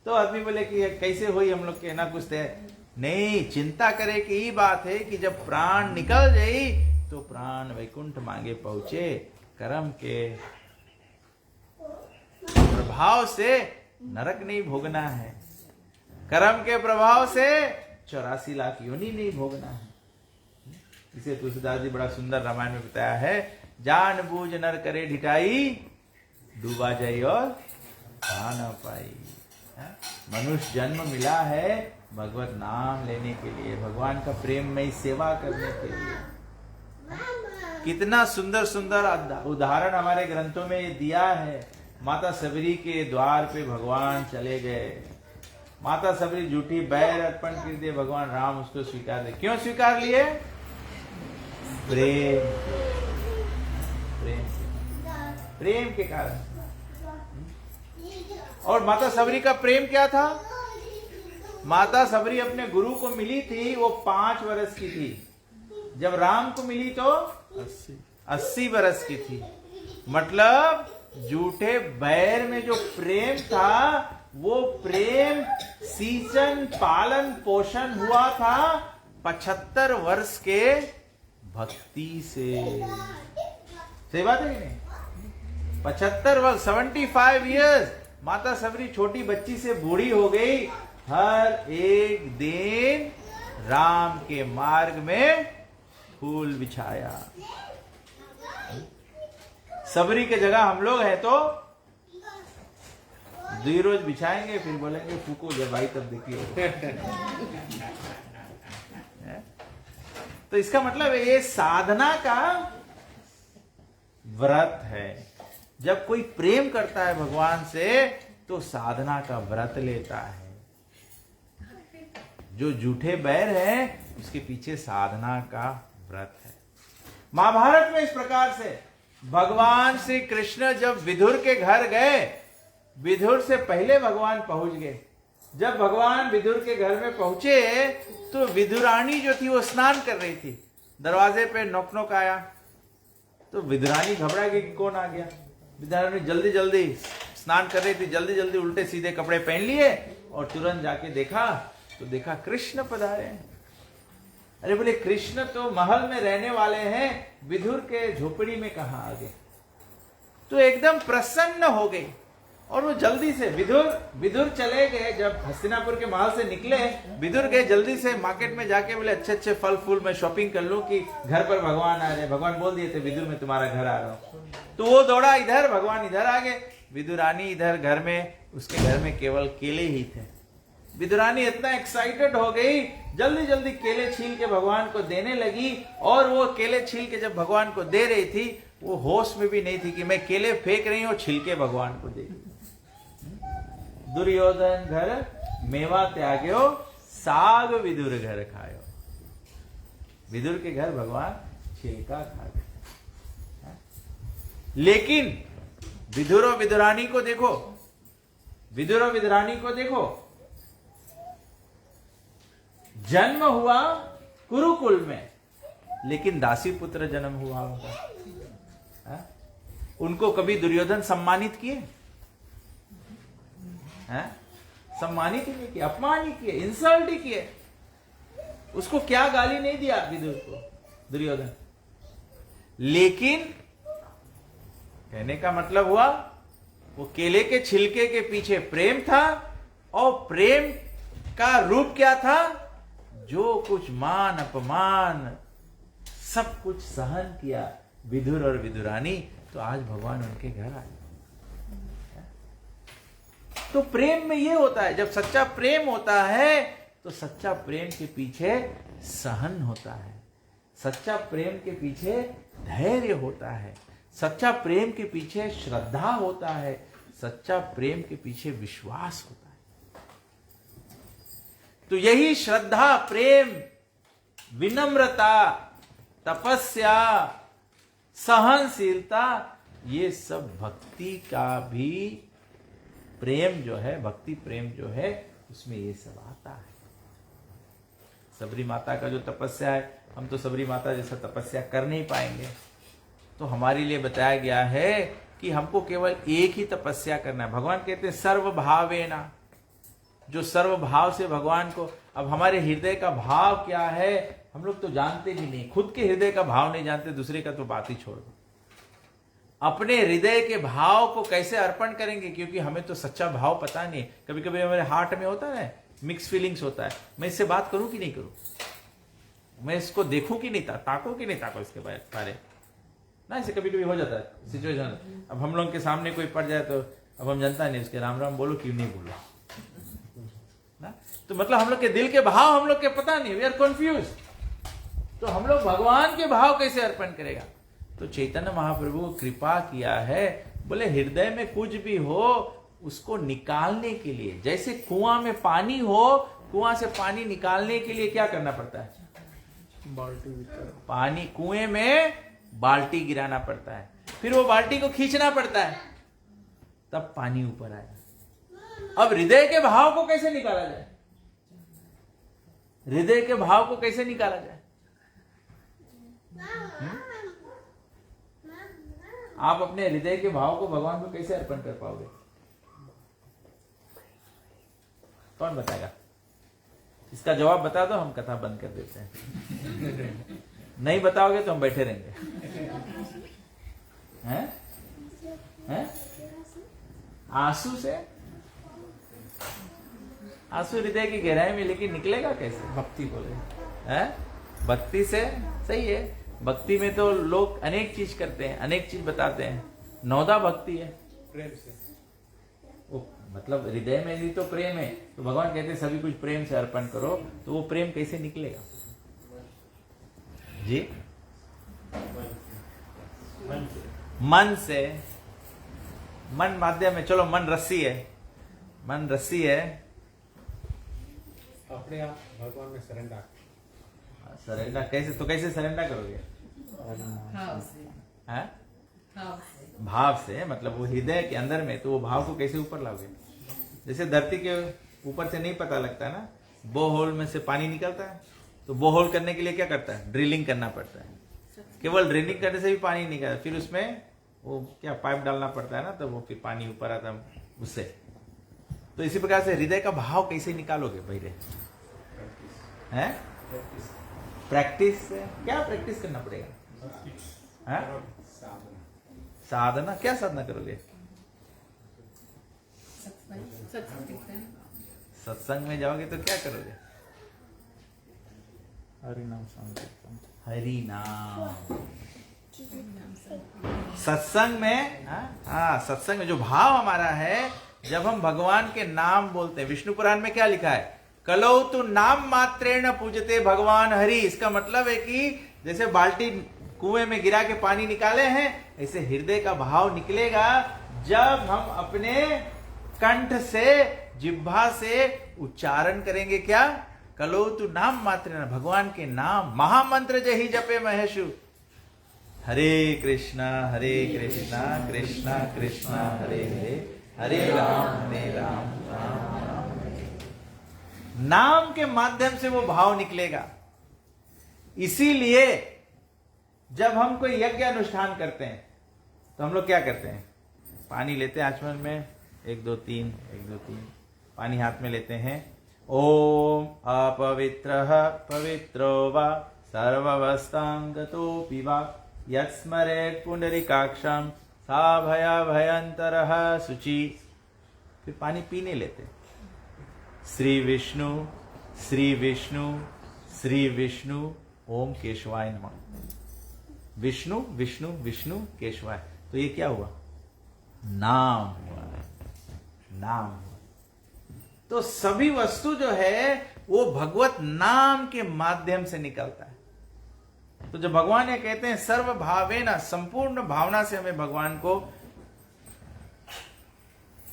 तो आदमी बोले कि कैसे हुई, हम लोग के ना कुछ थे नहीं। चिंता करे कि ये बात है कि जब प्राण निकल जाए तो प्राण वैकुंठ मांगे पहुंचे। कर्म के प्रभाव से नरक नहीं भोगना है, कर्म के प्रभाव से 84 लाख योनि नहीं भोगना है। इसे तुलसीदास जी बड़ा सुंदर रामायण में बताया है, जान बूझ नर करे ढिठाई, डूबा जाई और आ न पाई। मनुष्य जन्म मिला है भगवत नाम लेने के लिए, भगवान का प्रेम में सेवा करने के लिए। कितना सुंदर सुंदर उदाहरण हमारे ग्रंथों में दिया है। माता सबरी के द्वार पे भगवान चले गए, माता सबरी झूठी बैर अर्पण कर दिए, भगवान राम उसको स्वीकार लिए। क्यों स्वीकार लिए? प्रेम, प्रेम, प्रेम के कारण। और माता सबरी का प्रेम क्या था? माता सबरी अपने गुरु को मिली थी, वो 5 वर्ष की थी। जब राम को मिली तो 80 वर्ष की थी। मतलब झूठे बैर में जो प्रेम था, वो प्रेम सींचन पालन पोषण हुआ था 75 वर्ष के भक्ति से। सही बात है कि नहीं? 75 वर्ष, 75 इयर्स। माता सबरी छोटी बच्ची से बूढ़ी हो गई, हर एक दिन राम के मार्ग में फूल बिछाया। सबरी के जगह हम लोग हैं तो 2 रोज बिछाएंगे, फिर बोलेंगे फूको जब आई तब देखिए। तो इसका मतलब ये साधना का व्रत है। जब कोई प्रेम करता है भगवान से तो साधना का व्रत लेता है। जो झूठे बैर है उसके पीछे साधना का व्रत है। महाभारत में इस प्रकार से भगवान श्री कृष्ण जब विदुर के घर गए, विदुर से पहले भगवान पहुंच गए। जब भगवान विदुर के घर में पहुंचे तो विदुरानी जो थी वो स्नान कर रही थी। दरवाजे पे नॉक नॉक आया तो विदुरानी घबरा गई कि कौन आ गया। विदुरानी जल्दी जल्दी स्नान कर रही थी, जल्दी जल्दी उल्टे सीधे कपड़े पहन लिए और तुरंत जाके देखा तो देखा कृष्ण पधारे। अरे बोले कृष्ण तो महल में रहने वाले हैं, विदुर के झोपड़ी में कहां आ गए। तो एकदम प्रसन्न हो गई और वो जल्दी से विदुर चले गए। जब हस्तिनापुर के महल से निकले, विदुर गए जल्दी से मार्केट में जाके बोले अच्छे अच्छे फल फूल में शॉपिंग कर लूं कि घर पर भगवान आ रहे। भगवान बोल दिए थे विदुर मैं तुम्हारा घर आ रहा हूं। तो वो दौड़ा इधर, भगवान इधर आ गए। विदुरानी इधर घर में, उसके घर में केवल केले ही थे। विदुरानी इतना एक्साइटेड हो गई, जल्दी जल्दी केले छील के भगवान को देने लगी। और वो केले छील के जब भगवान को दे रही थी, वो होश में भी नहीं थी कि मैं केले फेंक रही हूं, छिलके भगवान को दे रही। दुर्योधन घर मेवा त्याग्यो, साग विदुर घर खायो। विदुर के घर भगवान छिलका खा गए। लेकिन विदुर और विदुरानी को देखो, विदुर और विदुरानी को देखो, जन्म हुआ कुरुकुल में, लेकिन दासी पुत्र जन्म हुआ उनका। उनको कभी दुर्योधन सम्मानित किए? सम्मानित ही नहीं किए, अपमान ही किए, इंसल्ट ही किए। उसको क्या गाली नहीं दिया विदुर को दुर्योधन। लेकिन कहने का मतलब हुआ वो केले के छिलके के पीछे प्रेम था, और प्रेम का रूप क्या था? जो कुछ मान अपमान सब कुछ सहन किया विदुर और विदुरानी, तो आज भगवान उनके घर आए। तो प्रेम में ये होता है, जब सच्चा प्रेम होता है तो सच्चा प्रेम के पीछे सहन होता है, सच्चा प्रेम के पीछे धैर्य होता है, सच्चा प्रेम के पीछे श्रद्धा होता है, सच्चा प्रेम के पीछे विश्वास होता है। तो यही श्रद्धा, प्रेम, विनम्रता, तपस्या, सहनशीलता, ये सब भक्ति का भी प्रेम जो है, भक्ति प्रेम जो है, उसमें ये सब आता है। सबरी माता का जो तपस्या है, हम तो सबरी माता जैसा तपस्या कर नहीं पाएंगे। तो हमारे लिए बताया गया है कि हमको केवल एक ही तपस्या करना है। भगवान कहते हैं सर्वभावेना, जो सर्व भाव से भगवान को, अब हमारे हृदय का भाव क्या है हम लोग तो जानते भी नहीं, खुद के हृदय का भाव नहीं जानते, दूसरे का तो बात ही छोड़ दो। अपने हृदय के भाव को कैसे अर्पण करेंगे, क्योंकि हमें तो सच्चा भाव पता नहीं। कभी कभी हमारे हार्ट में होता है मिक्स फीलिंग्स होता है, मैं इससे बात करूं कि नहीं करूं, मैं इसको देखूं कि नहीं, ताको कि नहीं ताको इसके बारे ना, इसे कभी कभी हो जाता है सिचुएशन। अब हम लोग के सामने कोई पड़ जाए तो अब हम जानता नहीं उसके राम राम बोलो क्यों नहीं बोलो ना, तो मतलब हम लोग के दिल के भाव हम लोग के पता नहीं, वी आर कंफ्यूज। तो हम लोग भगवान के भाव कैसे अर्पण करेगा? तो चैतन्य महाप्रभु को कृपा किया है, बोले हृदय में कुछ भी हो उसको निकालने के लिए, जैसे कुआं में पानी हो, कुआं से पानी निकालने के लिए क्या करना पड़ता है? बाल्टी पानी कुएं में बाल्टी गिराना पड़ता है, फिर वो बाल्टी को खींचना पड़ता है, तब पानी ऊपर आएगा। अब हृदय के भाव को कैसे निकाला जाए? हृदय के भाव को कैसे निकाला जाए? आप अपने हृदय के भाव को भगवान को कैसे अर्पण कर पाओगे? कौन बताएगा? इसका जवाब बता दो, हम कथा बंद कर देते हैं। नहीं बताओगे तो हम बैठे रहेंगे। हैं? हैं? आंसू से? आंसू हृदय की गहराई में, लेकिन निकलेगा कैसे? भक्ति बोले हैं? भक्ति से। सही है, भक्ति में तो लोग अनेक चीज करते हैं, अनेक चीज बताते हैं। नौदा भक्ति है, प्रेम से। वो मतलब हृदय में भी तो प्रेम है, तो भगवान कहते हैं सभी कुछ प्रेम से अर्पण करो, तो वो प्रेम कैसे निकलेगा जी? मन से। मन माध्यम है, चलो मन रस्सी है, मन रस्सी है, अपने आप भगवान में सरेंडर। सरेंडर कैसे? तो कैसे सरेंडर करोगे? हैं? भाव से, मतलब वो हृदय के अंदर में, तो वो भाव को कैसे ऊपर लाओगे? जैसे धरती के ऊपर से नहीं पता लगता ना, बोहोल में से पानी निकलता है, तो बोहोल करने के लिए क्या करता है? ड्रिलिंग करना पड़ता है। केवल ड्रिलिंग करने से भी पानी निकलता, फिर उसमें वो क्या पाइप डालना पड़ता है ना, तो वो फिर पानी ऊपर आता है उससे। तो इसी प्रकार से हृदय का भाव कैसे निकालोगे पहले? हैं? प्रैक्टिस से। क्या प्रैक्टिस करना पड़ेगा? हैं? साधना। क्या साधना करोगे? सत्संग में जाओगे तो क्या करोगे? हरि नाम संकीर्तन। हरि नाम। सत्संग में, हाँ सत्संग में जो भाव हमारा है, जब हम भगवान के नाम बोलते हैं, विष्णु पुराण में क्या लिखा है? कलौ तु नाम मात्रेण पूजते भगवान हरि। इसका मतलब है कि जैसे बाल्टी कुएं में गिरा के पानी निकाले हैं, ऐसे हृदय का भाव निकलेगा जब हम अपने कंठ से, जिह्वा से उच्चारण करेंगे। क्या? कलो तु नाम मात्रेण, भगवान के नाम, महामंत्र जही जपे महेशु। हरे कृष्णा कृष्णा कृष्णा हरे हरे, हरे राम राम राम। नाम के माध्यम से वो भाव निकलेगा। इसीलिए जब हम कोई यज्ञ अनुष्ठान करते हैं तो हम लोग क्या करते हैं? पानी लेते हैं आचमन में, 1 2 3 1 2 3 पानी हाथ में लेते हैं। ओम अपवित्रः पवित्रो वा सर्वावस्थां गतोऽपि वा यत्स्मरेत् पुंडरीकाक्षं सा भयभयंतरः शुचि। फिर पानी पीने लेते हैं। श्री विष्णु श्री विष्णु श्री विष्णु ओम केशवाय नमः। विष्णु विष्णु विष्णु केशवाय, तो ये क्या हुआ? नाम हुआ, नाम हुआ। तो सभी वस्तु जो है वो भगवत नाम के माध्यम से निकलता है। तो जब भगवान ये कहते हैं सर्व भावेन, संपूर्ण भावना से हमें भगवान को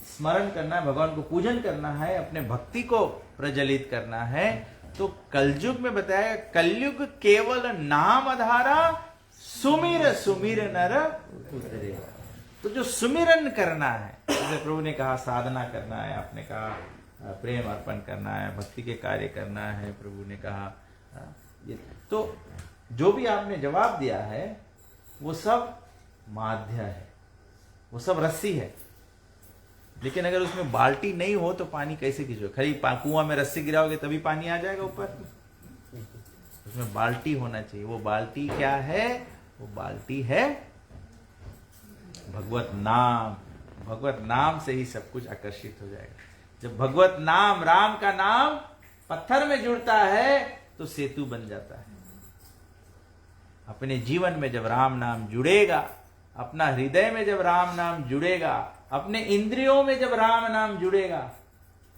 स्मरण करना है, भगवान को पूजन करना है, अपने भक्ति को प्रज्वलित करना है, तो कलयुग में बताया, कलयुग केवल नाम आधारा सुमिर सुमिर नर उतरे। तो जो सुमिरन करना है, जैसे प्रभु ने कहा साधना करना है, आपने कहा प्रेम अर्पण करना है, भक्ति के कार्य करना है, प्रभु ने कहा ये, तो जो भी आपने जवाब दिया है वो सब माध्य है, वो सब रस्सी है। लेकिन अगर उसमें बाल्टी नहीं हो तो पानी कैसे खींचो? खरी कुआं में रस्सी गिराओगे तभी पानी आ जाएगा ऊपर? उसमें बाल्टी होना चाहिए। वो बाल्टी क्या है? वो बाल्टी है भगवत नाम। भगवत नाम से ही सब कुछ आकर्षित हो जाएगा। जब भगवत नाम, राम का नाम पत्थर में जुड़ता है तो सेतु बन जाता है। अपने जीवन में जब राम नाम जुड़ेगा, अपना हृदय में जब राम नाम जुड़ेगा, अपने इंद्रियों में जब राम नाम जुड़ेगा,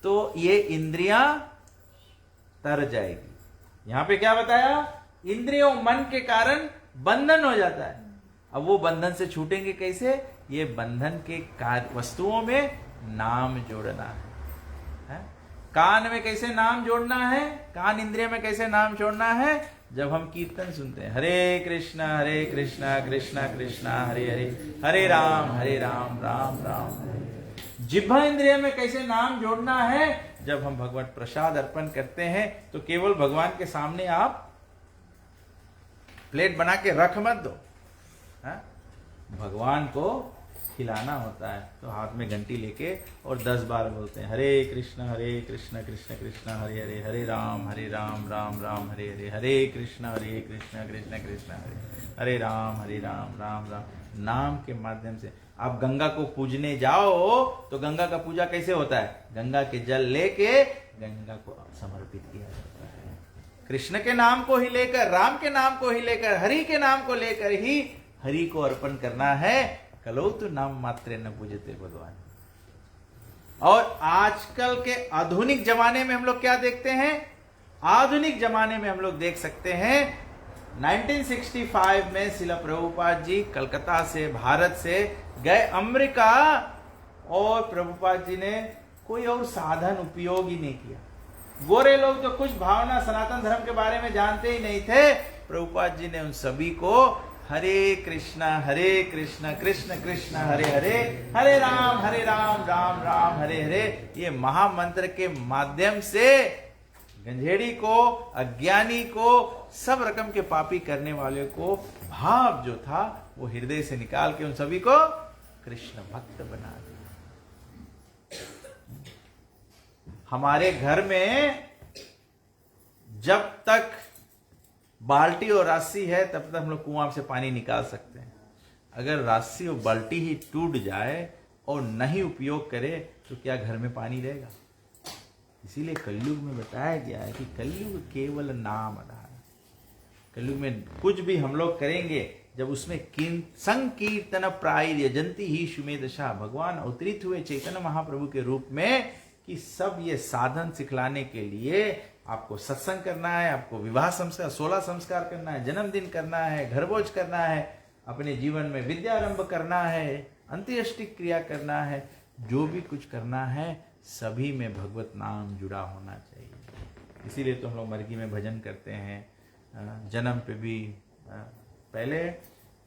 तो ये इंद्रियां तर जाएगी। यहां पे क्या बताया? इंद्रियों, मन के कारण बंधन हो जाता है। अब वो बंधन से छूटेंगे कैसे? ये बंधन के वस्तुओं में नाम जोड़ना है? कान में कैसे नाम जोड़ना है? कान इंद्रिय में कैसे नाम जोड़ना है? जब हम कीर्तन सुनते हैं, हरे कृष्णा कृष्णा कृष्णा हरे हरे, हरे राम राम राम हरे। जिह्वा इंद्रिय में कैसे नाम जोड़ना है? जब हम भगवत प्रसाद अर्पण करते हैं तो केवल भगवान के सामने आप प्लेट बना के रख मत दो, भगवान को खिलाना होता है। तो हाथ में घंटी लेके और 10 बार बोलते हैं, हरे कृष्णा कृष्णा कृष्णा हरे हरे, हरे राम राम राम हरे हरे, हरे कृष्णा कृष्णा कृष्णा हरे राम राम राम। नाम के माध्यम से आप गंगा को पूजने जाओ तो गंगा का पूजा कैसे होता है? गंगा के जल लेके गंगा को समर्पित किया जाता है। कृष्ण के नाम को ही लेकर, राम के नाम को ही लेकर, हरि के नाम को लेकर ही हरि को अर्पण करना है। कलो तो नाम मात्रे न पूजते भगवान। और आजकल के आधुनिक जमाने में हम लोग क्या देखते हैं? आधुनिक जमाने में हम लोग देख सकते हैं 1965 में श्रील प्रभुपाद जी कलकत्ता से, भारत से गए अमेरिका, और प्रभुपाद जी ने कोई और साधन उपयोग ही नहीं किया। गोरे लोग जो कुछ भावना सनातन धर्म के बारे में जानते ही नहीं थे, प्रभुपाद जी ने उन सभी को हरे कृष्ण कृष्ण कृष्ण हरे हरे, हरे राम राम राम हरे हरे, ये महामंत्र के माध्यम से गंजेड़ी को, अज्ञानी को, सब रकम के पापी करने वाले को भाव जो था वो हृदय से निकाल के उन सभी को कृष्ण भक्त बना दिया। हमारे घर में जब तक बाल्टी और रस्सी है तब तक हम लोग कुआं से पानी निकाल सकते हैं। अगर रस्सी और बाल्टी ही टूट जाए और नहीं उपयोग करे तो क्या घर में पानी रहेगा? इसीलिए कलयुग में बताया गया है कि कलयुग केवल नाम आधार। कलयुग में कुछ भी हम लोग करेंगे जब उसमें संकीर्तन प्राय यजंती ही सुमेधशा, भगवान अवतरित हुए चैतन्य महाप्रभु के रूप में कि सब ये साधन सिखलाने के लिए आपको सत्संग करना है, आपको विवाह संस्कार 16 संस्कार करना है, जन्मदिन करना है, घर भोज करना है, अपने जीवन में विद्यारंभ करना है, अंत्येष्टि क्रिया करना है, जो भी कुछ करना है सभी में भगवत नाम जुड़ा होना चाहिए। इसीलिए तो हम लोग मरगी में भजन करते हैं, जन्म पे भी। पहले,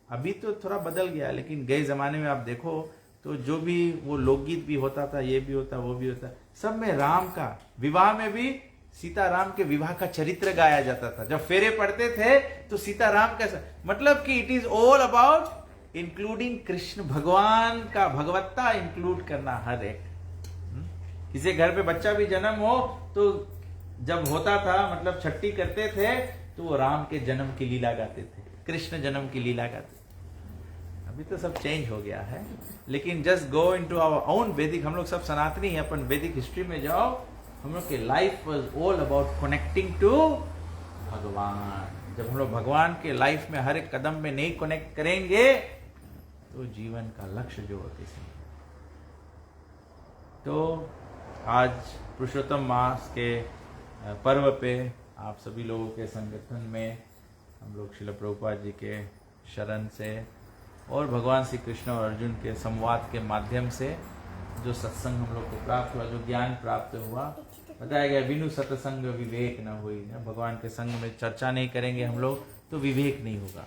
अभी तो थोड़ा बदल गया, लेकिन गए जमाने में आप देखो तो जो भी वो लोकगीत भी होता था, ये भी होता, वो भी होता, सब में राम का, विवाह में भी सीता राम के विवाह का चरित्र गाया जाता था। जब फेरे पड़ते थे तो सीता राम का, मतलब कि it is all about including Krishna भगवान का भगवत्ता इंक्लूड करना हर एक। किसी घर पे बच्चा भी जन्म हो तो जब होता था, मतलब छठी करते थे तो वो राम के जन्म की लीला गाते थे, कृष्ण जन्म की लीला गाते थे। अभी तो सब चेंज हो गया है, लेकिन just go into our own Vedic, हम लोग सब सनातनी हैं, अपन वैदिक हिस्ट्री में जाओ, हम लोग की life was all about connecting to Bhagwan. जब हम लोग भगवान के लाइफ में हर एक कदम में नहीं कनेक्ट करेंगे तो जीवन का लक्ष्य जो होते हैं। तो आज पुरुषोत्तम मास के पर्व पे आप सभी लोगों के संगठन में हम लोग श्रील प्रभुपाद जी के शरण से और भगवान श्री कृष्ण और अर्जुन के संवाद के माध्यम से जो सत्संग हम लोग को प्राप्त हुआ, जो ज्ञान प्राप्त हुआ, बताया गया बिनु सत्संग विवेक न हुई। भगवान के संग में चर्चा नहीं करेंगे हम लोग तो विवेक नहीं होगा।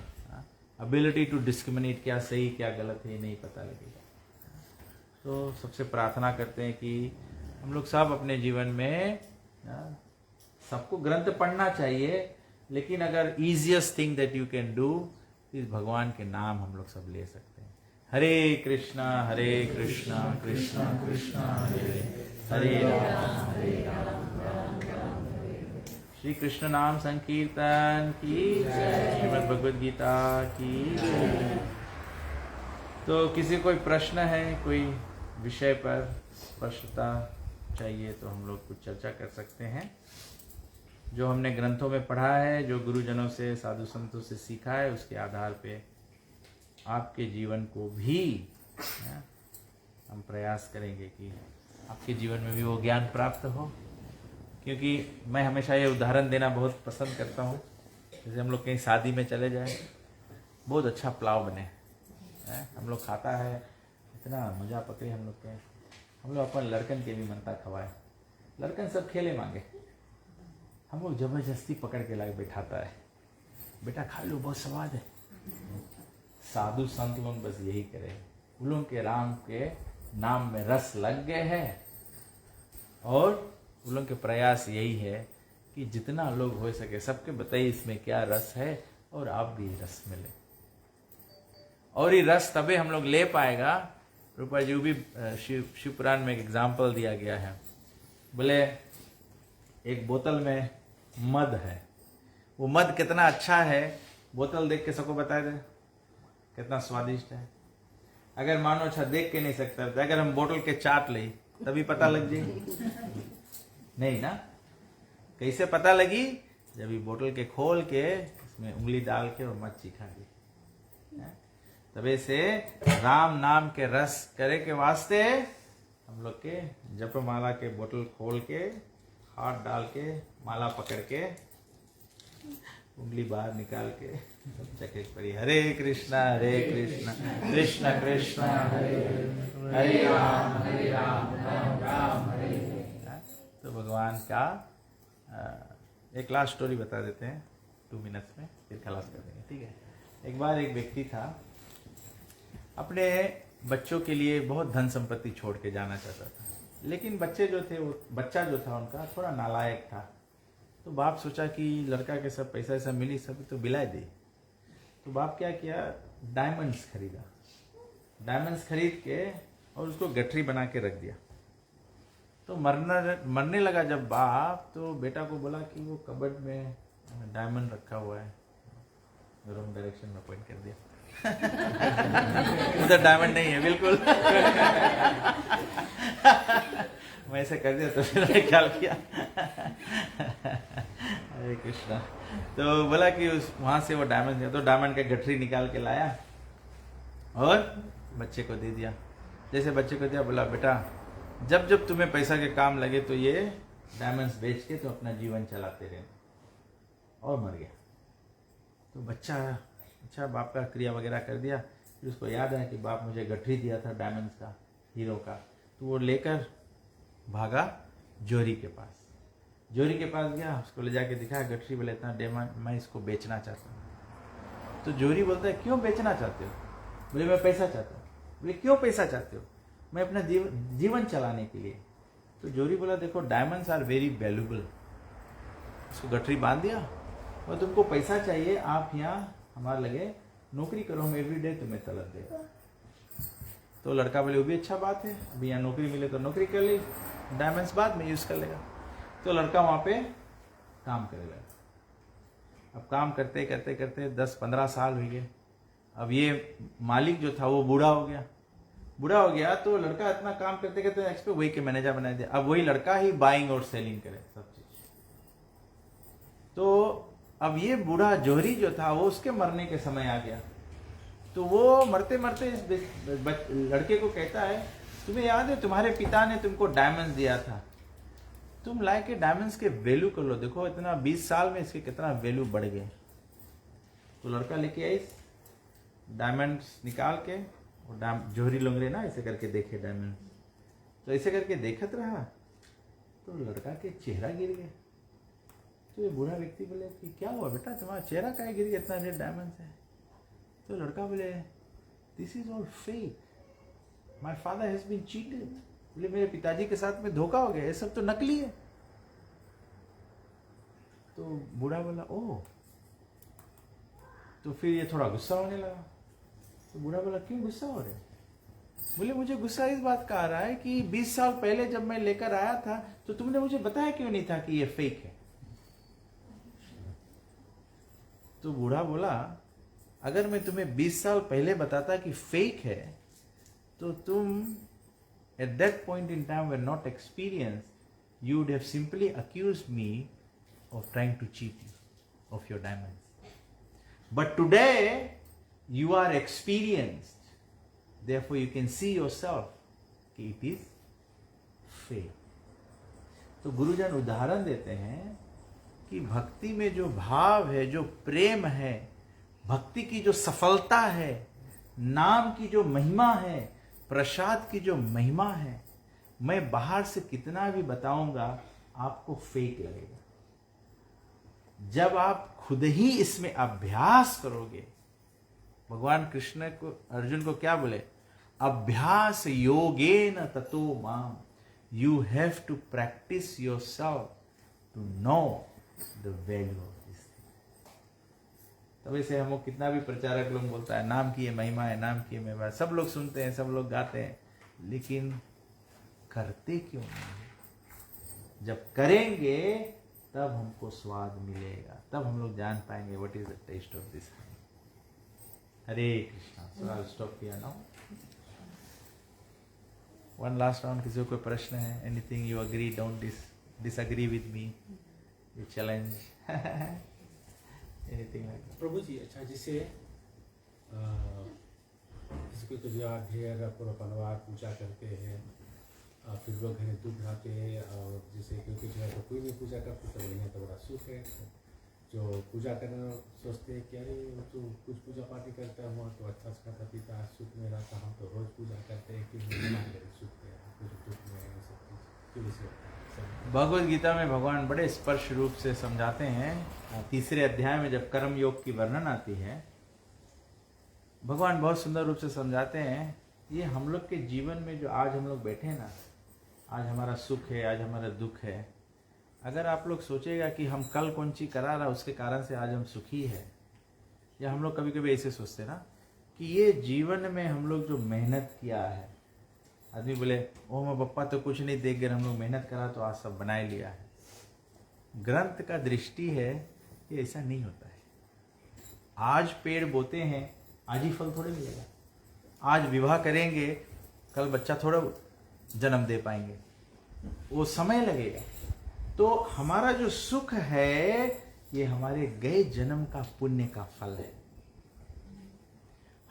अबिलिटी टू डिस्क्रिमिनेट, क्या सही क्या गलत है ये नहीं पता लगेगा। तो सबसे प्रार्थना करते हैं कि हम लोग सब अपने जीवन में, सबको ग्रंथ पढ़ना चाहिए, लेकिन अगर easiest thing that you can do इस भगवान के नाम हम लोग सब ले सकते हैं। हरे कृष्णा कृष्णा कृष्णा हरे हरे राम राम राम हरे। श्री कृष्ण नाम संकीर्तन की जय, श्रीमद् भगवद गीता की जय। तो किसी कोई प्रश्न है, कोई विषय पर स्पष्टता चाहिए तो हम लोग कुछ चर्चा कर सकते हैं। जो हमने ग्रंथों में पढ़ा है, जो गुरुजनों से, साधु संतों से सीखा है, उसके आधार पे आपके जीवन को भी हम प्रयास करेंगे कि आपके जीवन में भी वो ज्ञान प्राप्त हो। क्योंकि मैं हमेशा ये उदाहरण देना बहुत पसंद करता हूँ। जैसे हम लोग कहीं शादी में चले जाए, बहुत अच्छा पुलाव बने, हम लोग खाता है, इतना मजा पकड़े हम लोग के, हम लोग अपन लड़कन के भी मनता खवाए, लड़कन सब खेले मांगे, हम लोग जबरदस्ती पकड़ के लाके बैठाता है, बेटा खा लो बहुत स्वाद है। साधु संत लोग बस यही करे, उन लोगों के राम के नाम में रस लग गए हैं, और उन लोगों के प्रयास यही है कि जितना लोग हो सके सबके बताइए इसमें क्या रस है, और आप भी रस में ले, और ये रस तभी हम लोग ले पाएगा। रूपा जी भी शिव पुराण में एक एग्जाम्पल दिया गया है, बोले एक बोतल में मद है, वो मद कितना अच्छा है बोतल देख के सबको बता दे कितना स्वादिष्ट है। अगर मानो अच्छा देख के नहीं सकता, तो अगर हम बोतल के चाट ले तभी पता लग जाए नहीं ना। कैसे पता लगी? जब ये बोतल के खोल के इसमें उंगली डाल के और मद चीखा दी। तबे से राम नाम के रस करे के वास्ते हम लोग के जपमाला के बोतल खोल के हाथ डाल के माला पकड़ के उंगली बाहर निकाल के चक्र पड़ी हरे कृष्णा कृष्ण कृष्ण हरे राम राम राम हरे। तो भगवान का एक लास्ट स्टोरी बता देते हैं 2 मिनट्स में, फिर खलास कर देंगे, ठीक है। एक बार एक व्यक्ति था, अपने बच्चों के लिए बहुत धन संपत्ति छोड़ के जाना चाहता था, लेकिन बच्चा जो था उनका थोड़ा नालायक था। तो बाप सोचा कि लड़का के सब पैसा ऐसा मिली सब तो बिला दे। तो बाप क्या किया, डायमंड्स खरीदा, डायमंड्स खरीद के और उसको गठरी बना के रख दिया। तो मरने लगा जब बाप, तो बेटा को बोला कि वो कबर्ड में डायमंड रखा हुआ है, रॉन्ग डायरेक्शन में पॉइंट कर दिया उधर डायमंड नहीं है बिल्कुल मैं ऐसे कर दिया तो फिर ख्याल किया हरे कृष्णा। तो बोला कि उस वहां से वो डायमंड दिया, तो डायमंड का गठरी निकाल के लाया और बच्चे को दे दिया। जैसे बच्चे को दिया, बोला बेटा जब जब तुम्हें पैसा के काम लगे तो ये डायमंड्स बेच के तो अपना जीवन चलाते रहे, और मर गया। तो बच्चा अच्छा बाप का क्रिया वगैरह कर दिया। फिर उसको याद आया कि बाप मुझे गठरी दिया था डायमंड्स का, हीरो का। तो वो लेकर भागा जोरी के पास। जोरी के पास गया, उसको ले जाके दिखाया गठरी, बोले इतना डायमंड मैं इसको बेचना चाहता हूँ। तो जोरी बोलता है क्यों बेचना चाहते हो? बोले मैं पैसा चाहता हूँ। बोले क्यों पैसा चाहते हो? मैं अपना जीवन चलाने के लिए। तो जोरी बोला देखो डायमंड्स आर वेरी वैल्यूबल। उसको गठरी बांध दिया और तुमको पैसा चाहिए, आप यहाँ हमारे लगे नौकरी करो, हम एवरीडे तुम्हें तलब देगा। तो लड़का बोले वो भी अच्छा बात है, अभी यहाँ नौकरी मिले तो नौकरी कर ली, डायमंड्स बाद में यूज कर लेगा। तो लड़का वहाँ पे काम करेगा। अब काम करते करते करते 10-15 साल हो गए। अब ये मालिक जो था वो बूढ़ा हो गया। तो लड़का इतना काम करते करते एक्सपेक्ट वही के मैनेजर बना दिया। अब वही लड़का ही बाइंग और सेलिंग करे सब चीज। तो अब ये बूढ़ा जोहरी जो था वो उसके मरने के समय आ गया। तो वो मरते मरते इस लड़के को कहता है तुम्हें याद है तुम्हारे पिता ने तुमको डायमंड्स दिया था, तुम लाए के डायमंड्स के वैल्यू कर लो, देखो इतना 20 साल में इसके कितना वैल्यू बढ़ गए। तो लड़का लेके आई डायमंड्स निकाल के, जोहरी लोंगरे ना ऐसे करके देखे डायमंड्स, तो ऐसे करके देखत रहा। तो लड़का के चेहरा गिर गया। तो ये बूढ़ा व्यक्ति बोले कि क्या हुआ बेटा, तुम्हारा चेहरा काहे गिर गया, इतना रेट डायमंड्स है? तो लड़का बोले this is all fake, my father has been cheated. बोले मेरे पिताजी के साथ में धोखा हो गया, ये सब तो नकली है। तो बूढ़ा बोला ओह। तो फिर ये थोड़ा गुस्सा होने लगा। तो बूढ़ा बोला क्यों गुस्सा हो रहे? बोले मुझे गुस्सा इस बात का आ रहा है कि 20 साल पहले जब मैं लेकर आया था तो तुमने मुझे बताया क्यों नहीं था कि ये फेक है? तो बूढ़ा बोला अगर मैं तुम्हें 20 साल पहले बताता कि फेक है तो तुम at that point in time were not experience, you would have simply accused me of trying to cheat you of your diamonds. But today you are experienced, therefore you can see yourself कि it is fake। तो गुरुजन उदाहरण देते हैं कि भक्ति में जो भाव है, जो प्रेम है, भक्ति की जो सफलता है, नाम की जो महिमा है, प्रसाद की जो महिमा है, मैं बाहर से कितना भी बताऊंगा आपको फेक लगेगा। जब आप खुद ही इसमें अभ्यास करोगे, भगवान कृष्ण को अर्जुन को क्या बोले, अभ्यास योगेन ततो माम, you have to practice yourself to know the value of this thing. तभी से हम कितना भी प्रचारक लोग बोलता है नाम की ये महिमा है, नाम की ये महिमा है, सब लोग सुनते हैं, सब लोग गाते हैं, लेकिन करते क्यों नहीं? जब करेंगे तब हमको स्वाद मिलेगा, तब हम लोग जान पाएंगे what is the taste of this. Hare Krishna. So I'll stop here now. One last round. किसी को कोई प्रश्न है? Anything you agree, don't disagree with me? You challenge. Anything like that? प्रभु जी अच्छा जिसे जिसको तो जो ढेर पूरा परिवार पूजा करते हैं फिर लोग घरे दूध नहाते हैं और जैसे क्योंकि जो है तो कोई नहीं पूजा करते तो यहाँ तो बड़ा सुख है। जो पूजा करना सोचते हैं कि अरे वो तो कुछ पूजा पाठी करता हुआ तो अच्छा से खाता पीता सुख में रहता, हम तो रोज़ पूजा करते हैं कि सुख में कुछ दुख में ये सब चीज़ क्यों ऐसे होता है सब। भगवद गीता में भगवान बड़े स्पष्ट रूप से समझाते हैं। तीसरे अध्याय में जब कर्म योग की वर्णन आती है, भगवान बहुत सुंदर रूप से समझाते हैं, ये हम लोग के जीवन में जो आज हम लोग बैठे हैं ना, आज हमारा सुख है, आज हमारा दुख है। अगर आप लोग सोचेगा कि हम कल कौन सी करा रहा उसके कारण से आज हम सुखी है, या हम लोग कभी कभी ऐसे सोचते ना कि ये जीवन में हम लोग जो मेहनत किया है, आदमी बोले ओ मैं पप्पा तो कुछ नहीं देख गए, हम लोग मेहनत करा तो आज सब बनाए लिया है। ग्रंथ का दृष्टि है कि ऐसा नहीं होता है। आज पेड़ बोते हैं, आज ही फल थोड़े मिलेगा। आज विवाह करेंगे, कल बच्चा थोड़ा जन्म दे पाएंगे, वो समय लगेगा। तो हमारा जो सुख है ये हमारे गए जन्म का पुण्य का फल है।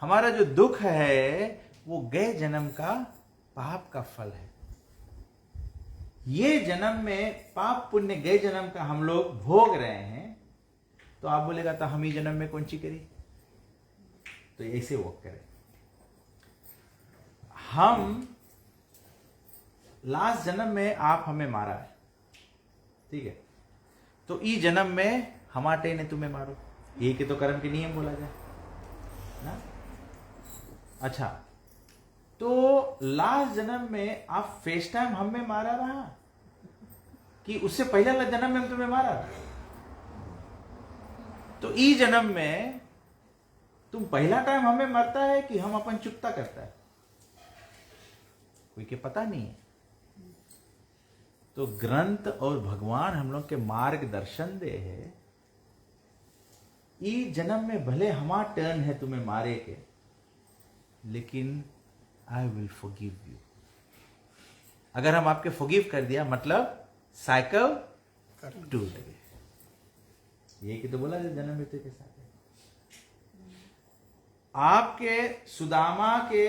हमारा जो दुख है वो गए जन्म का पाप का फल है। ये जन्म में पाप पुण्य गए जन्म का हम लोग भोग रहे हैं। तो आप बोलेगा तो हम ही जन्म में कौन सी करी, तो ऐसे वो करें। हम लास्ट जन्म में आप हमें मारा है, ठीक है, तो ई जन्म में हमारे ने तुम्हें मारो, ये के तो कर्म के नियम बोला जाए ना। अच्छा, तो लास्ट जन्म में आप फेस टाइम हमें मारा रहा कि उससे पहले जन्म में हम तुम्हें मारा? तो ई जन्म में तुम पहला टाइम हमें मरता है कि हम अपन चुकता करता है, कोई के पता नहीं है। तो ग्रंथ और भगवान हम लोग के मार्गदर्शन दे है। ई जन्म में भले हमारा टर्न है तुम्हें मारे के, लेकिन आई विल फॉरगिव यू। अगर हम आपके फॉरगिव कर दिया मतलब साइकिल टूट गई। ये कि तो बोला जन्म मृत्यु के साथ है। आपके सुदामा के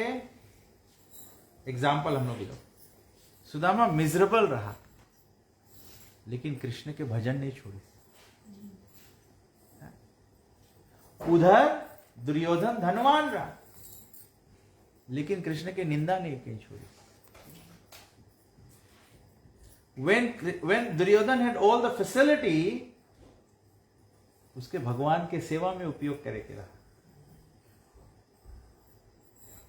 एग्जाम्पल हम लोग लो। सुदामा मिजरेबल रहा, लेकिन कृष्ण के भजन नहीं छोड़े। उधर दुर्योधन धनवान रहा, लेकिन कृष्ण के निंदा नहीं कहीं छोड़ी। when Duryodhan had all the facility, उसके भगवान के सेवा में उपयोग करे के रहा।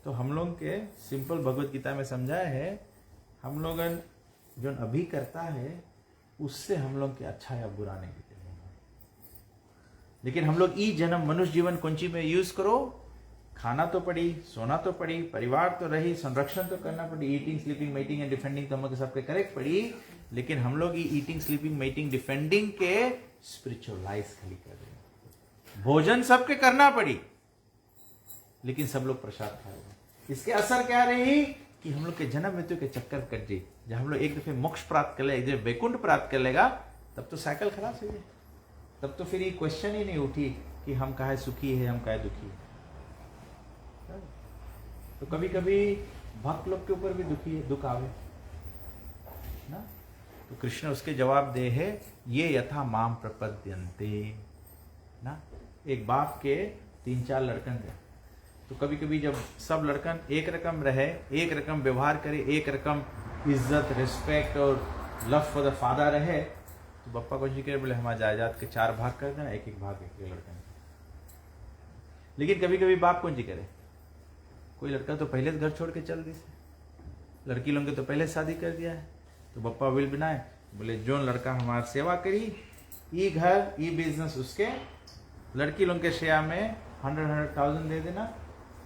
तो हम लोग के सिंपल भगवत गीता में समझाया है, हम लोग जो अभी करता है उससे हम लोग के अच्छा या बुरा नहीं दिखेगा। लेकिन हम लोग ई जन्म मनुष्य जीवन कुंची में यूज करो, खाना तो पड़ी, सोना तो पड़ी, परिवार तो रही, संरक्षण तो करना पड़ी, eating sleeping mating and defending तो हम लोग सबके करेक्ट पड़ी। लेकिन हम लोग ईटिंग स्लीपिंग मेटिंग डिफेंडिंग के स्पिरिचुअलाइज खाली कर रहे हैं। भोजन सबके करना पड़ी, लेकिन सब लोग प्रसाद खाएंगे। इसके असर क्या रही कि हम लोग के जन्म मृत्यु के चक्कर कट जाए। जब हम लोग एक दफे मोक्ष प्राप्त कर ले, जब वैकुंठ प्राप्त कर लेगा, तब तो साइकिल खराब हो जाए। तब तो फिर ये क्वेश्चन ही नहीं उठी कि हम काहे सुखी है, हम काहे दुखी है। तो कभी कभी भक्त लोग के ऊपर भी दुख आवे ना, तो कृष्ण उसके जवाब दे है, ये यथा माम प्रपद्यन्ते ना। एक बाप के 3-4 लड़कन रहे, तो कभी कभी जब सब लड़कन एक रकम रहे, एक रकम व्यवहार करे, एक रकम इज्जत रिस्पेक्ट और लव फॉर द फादर रहे, तो बप्पा को जी करे बोले हमारे जायदाद के 4 भाग कर देना, एक भाग एक लड़कन। लेकिन कभी कभी बाप कौन जी करे, कोई लड़का तो पहले घर छोड़ के चल दी, लड़की लोग के तो पहले शादी कर दिया है, तो बप्पा विल बनाए बोले जो लड़का हमारी सेवा करी, ये घर ये बिजनेस उसके, लड़की लोग के शेयर में 100,000 दे देना,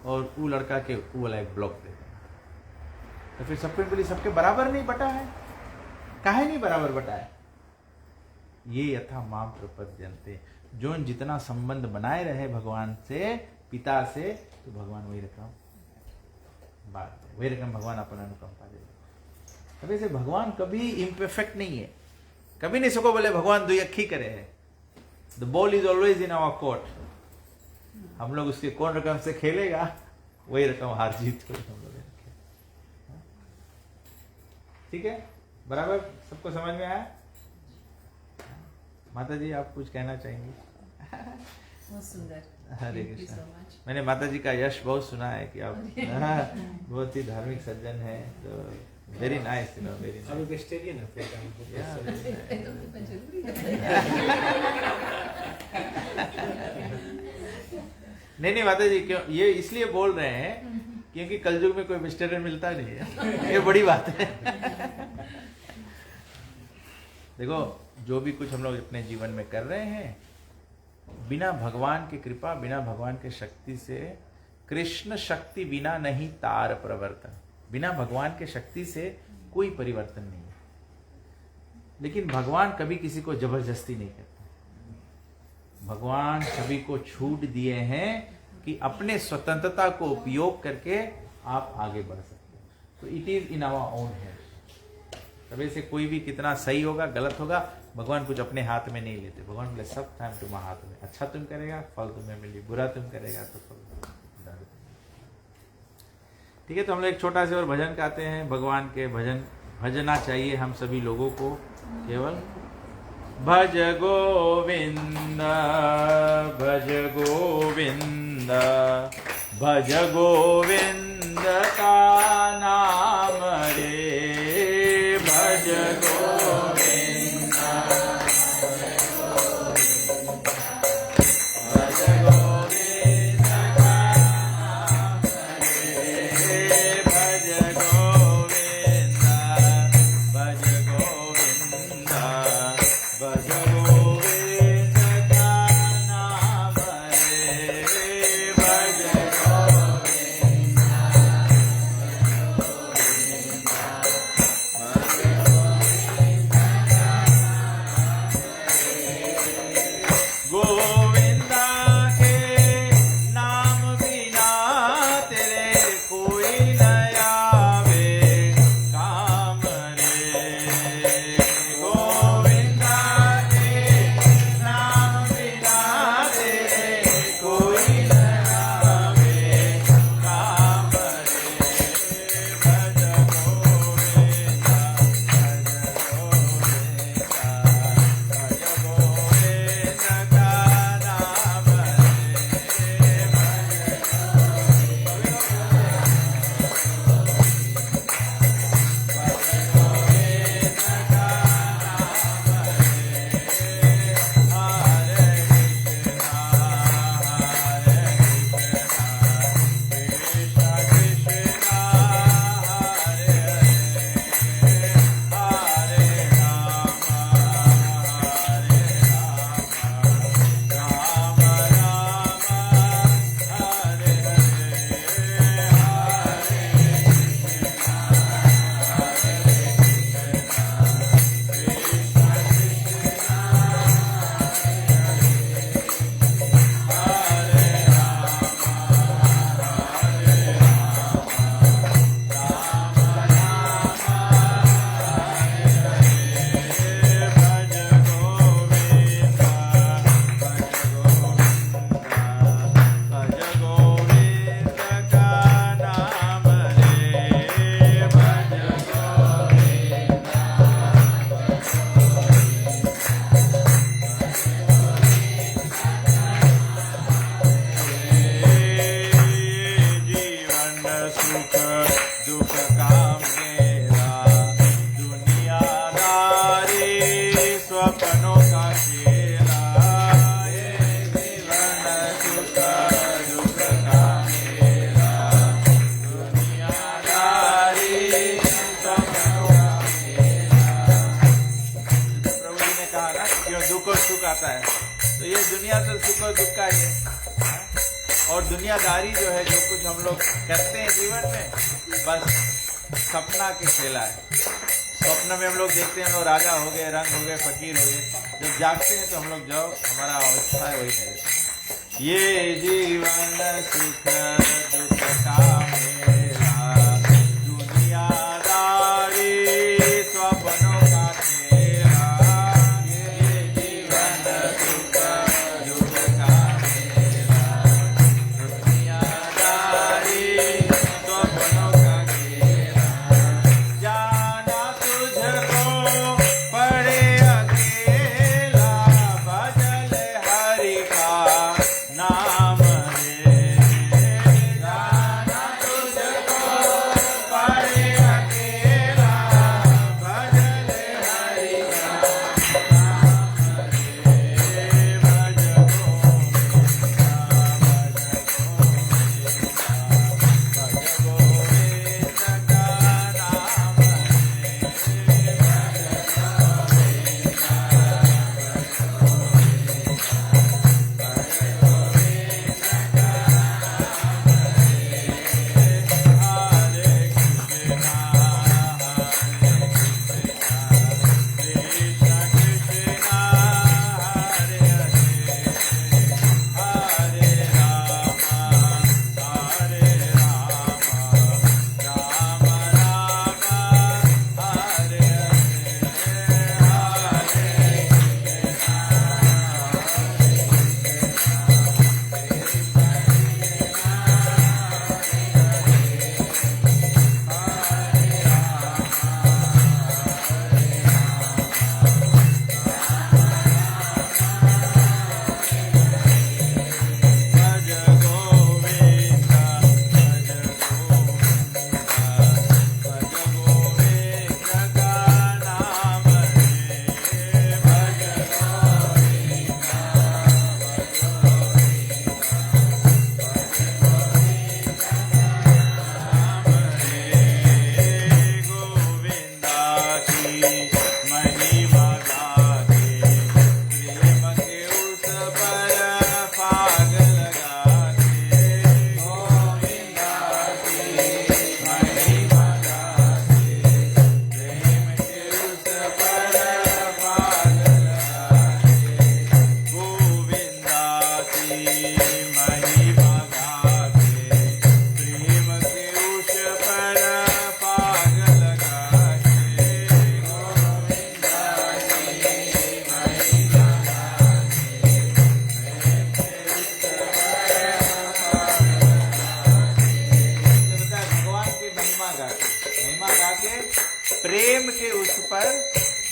और वो लड़का के वो वाला एक ब्लॉक दे देना। तो फिर सबके बोली सबके बराबर नहीं बटा है, काहे नहीं बराबर बटा है? ये यथा माम प्रपद्यन्ते, जो जितना संबंध बनाए रहे भगवान से, पिता से, तो भगवान वही रकम बात है, वही रकम भगवान अपन अनुकंपा दे। कभी से भगवान कभी इम्परफेक्ट नहीं है, कभी नहीं सको बोले भगवान दुयखी करे है। The ball is always in our court. हम लोग उसके कौन रकम से खेलेगा, वही रकम हार जीत हो हम लोग। ठीक है, बराबर सबको समझ में आया? माता जी आप कुछ कहना चाहेंगी? बहुत सुंदर। हरे Thank you Krishna. so much। मैंने माता जी का यश बहुत सुना है कि आप बहुत ही धार्मिक सज्जन है, तो वेरी नाइस, वेरी अभी वेजिटेरियन है फिर जरूरी है। नहीं माता जी, क्यों ये इसलिए बोल रहे हैं क्योंकि कलयुग में कोई वेजिटेरियन मिलता नहीं है, ये बड़ी बात है। देखो जो भी कुछ हम लोग अपने जीवन में कर रहे हैं, बिना भगवान की कृपा, बिना भगवान के शक्ति से, कृष्ण शक्ति बिना नहीं तार प्रवर्तन, बिना भगवान के शक्ति से कोई परिवर्तन नहीं है। लेकिन भगवान कभी किसी को जबरदस्ती नहीं करते। भगवान सभी को छूट दिए हैं कि अपने स्वतंत्रता को उपयोग करके आप आगे बढ़ सकते हैं। तो it is in our own hand. तभी से कोई भी कितना सही होगा गलत होगा, भगवान कुछ अपने हाथ में नहीं लेते। भगवान बोले सब टाइम तुम्हारे हाथ में, अच्छा तुम करेगा फल तुम्हें मिली, बुरा तुम करेगा तो फल। ठीक है, तो हम लोग एक छोटा से और भजन गाते हैं। भगवान के भजन भजना चाहिए हम सभी लोगों को। केवल भज गोविंद भज गोविंद भज गोविंद का नाम रे, भज गोविंद भज गोविंद का नाम रे, भज गोविंद भज गोविंद भज गोविंद का नाम रे, भज गोविंदा के नाम बिना तेरे कोई न आवे काम रे। गोविंदा के नाम बिना तेरे कोई न आवे काम रे। भज गोविंदा भज गोविंदा भज गोविंदा का नाम रे, जीवन सुख दुख का मेरा दुनियादारी स्वप्नों का खेला। ये जीवन सुख दुख का मेरा दुनियादारी स्वप्नों का खेला। प्रभु जी ने कहा ना कि दुख और सुख आता है, तो ये दुनिया तो सुख और दुख का ही है। और दुनियादारी जो है, जो कुछ हम लोग करते हैं जीवन में, बस सपना के खेला है। स्वप्न में हम लोग देखते हैं हम लोग राजा हो गए, रंग हो गए, फकीर हो गए। जब जागते हैं तो हम लोग जो हमारा अवस्था है वही नहीं रहता। ये जीवन सुख दुख का मेला दुनियादारी स्वप्नों का खेला। ये जीवन सुख दुख का मेला दुनियादारी स्वप्नों का खेला। जाना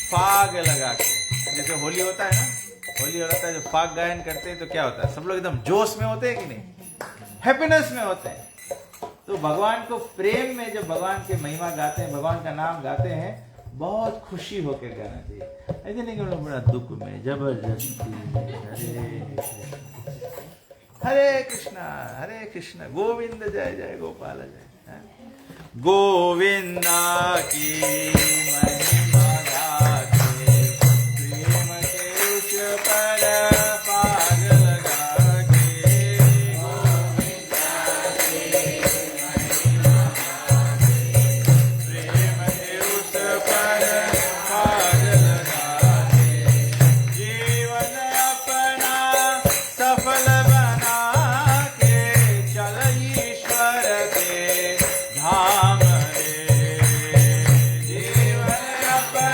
फाग लगा के, जैसे होली होता है ना, होली होता है, जब फाग गायन करते हैं तो क्या होता है, सब लोग एकदम जोश में होते हैं कि नहीं, हैप्पीनेस में होते हैं। तो भगवान को प्रेम में जब भगवान के महिमा गाते हैं, भगवान का नाम गाते हैं, बहुत खुशी होकर गाना चाहिए। ऐसे नहीं कि हम लोग बड़ा दुख में जबरदस्ती हरे कृष्णा गोविंद जय जय गोपाल जय, हाँ? गोविंदा की महिमा गाके प्रेम के उस पर पाग लगा के, गोविंदा की महिमा गाके प्रेम के उस पर पाग लगा के, जीवन अपना सफल बना के चल ईश्वर के धाम रे, जीवन अपना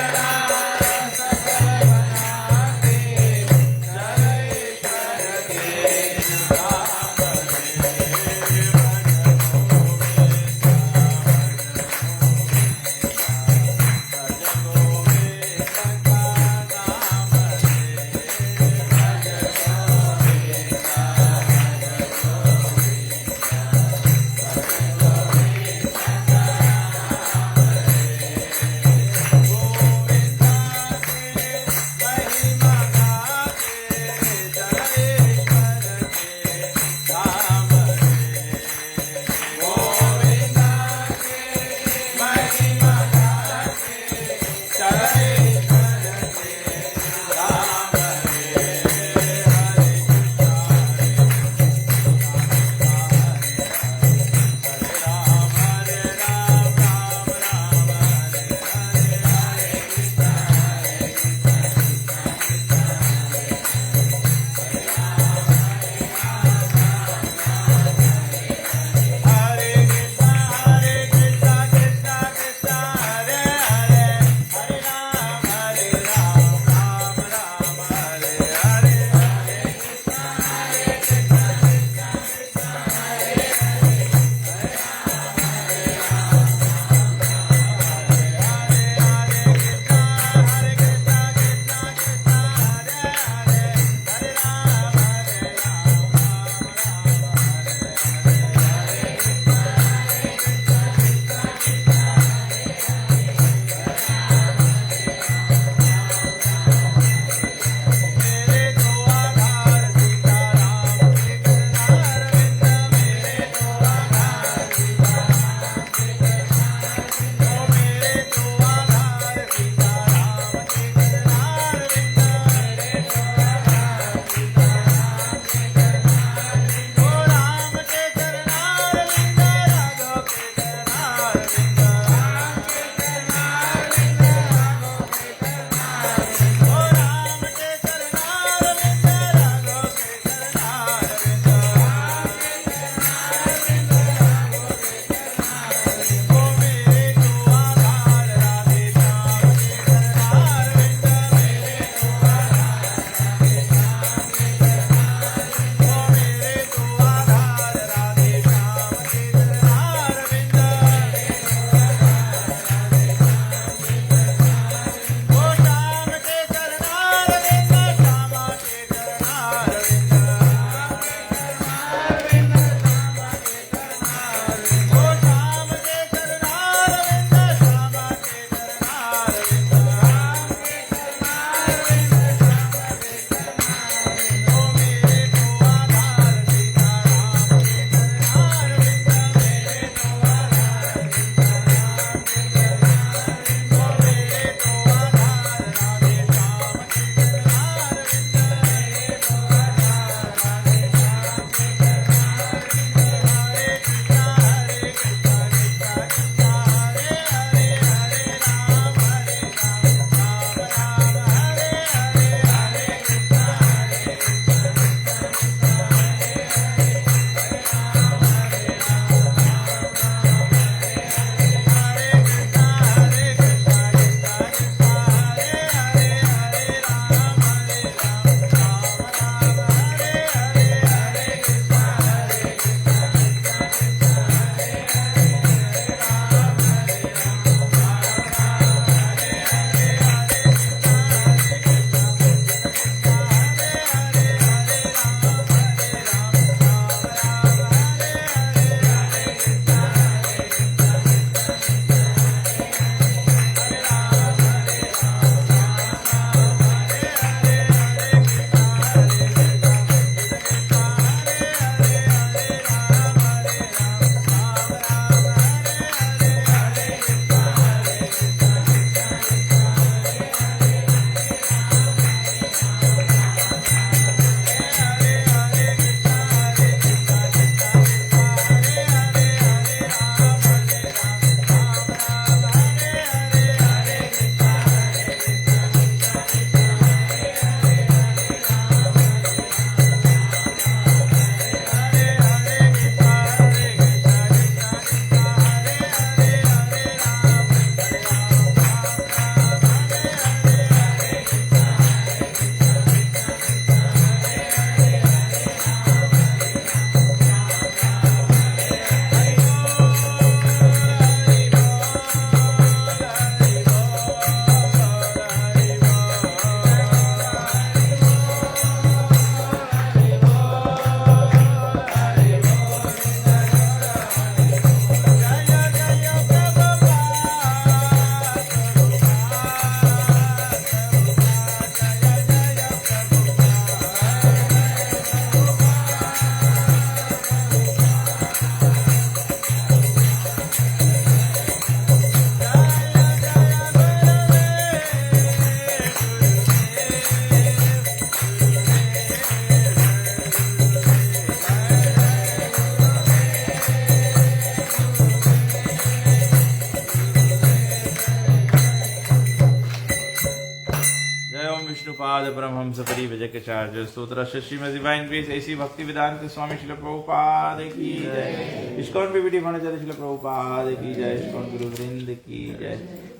विष्णुपाद परमहंस परिव्रजकाचार्य स्तोत्र श्रीमद् डिवाइन ग्रेस ऐसी भक्ति वेदांत स्वामी श्रील प्रभुपाद की जय। इस्कॉन बीबीटी भंडाचार्य श्रील प्रभुपाद की जय। इस्कॉन गुरु वृंद की जय।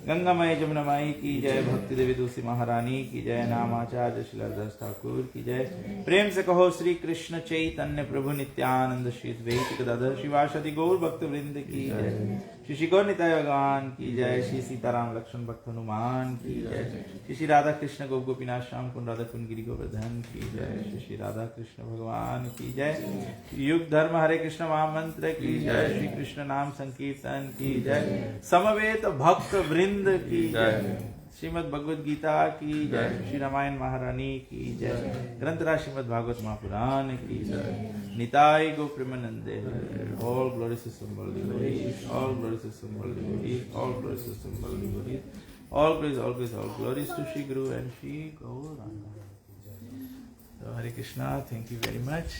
गंगामय जमुनामाई की जय। भक्ति देवी तुलसी महारानी की जय। नामाचार्य शिलादास ठाकुर की जय। प्रेम से कहो श्री कृष्ण चैतन्य प्रभु नित्यानंद श्री द्वैत गदाधर शिवासदि गौर भक्त वृंद की जय। श्री श्री गौर निताय भगवान की जय। श्री सीताराम लक्ष्मण भक्त हनुमान की जय। श्री श्री राधा कृष्ण गोप गोपीनाथ श्याम कुंड राधा कुंड गिरि गोवर्धन की जय। श्री श्री राधा कृष्ण भगवान की जय। युग धर्म हरे कृष्ण महामंत्र की जय। श्री कृष्ण नाम संकीर्तन की जय। समवेत भक्त वृंद की जय। श्रीमद् भगवद गीता की जय। श्री रामायण महारानी की जय। ग्रंथराज श्रीमद् भागवत महापुराण की जय। निताय गो प्रेमानंदे। All glories to assembled devotees, all glories to assembled devotees, all glories to assembled devotees, all glories to Shri Guru and Shri Gauranga. So Hare Krishna, thank you very much.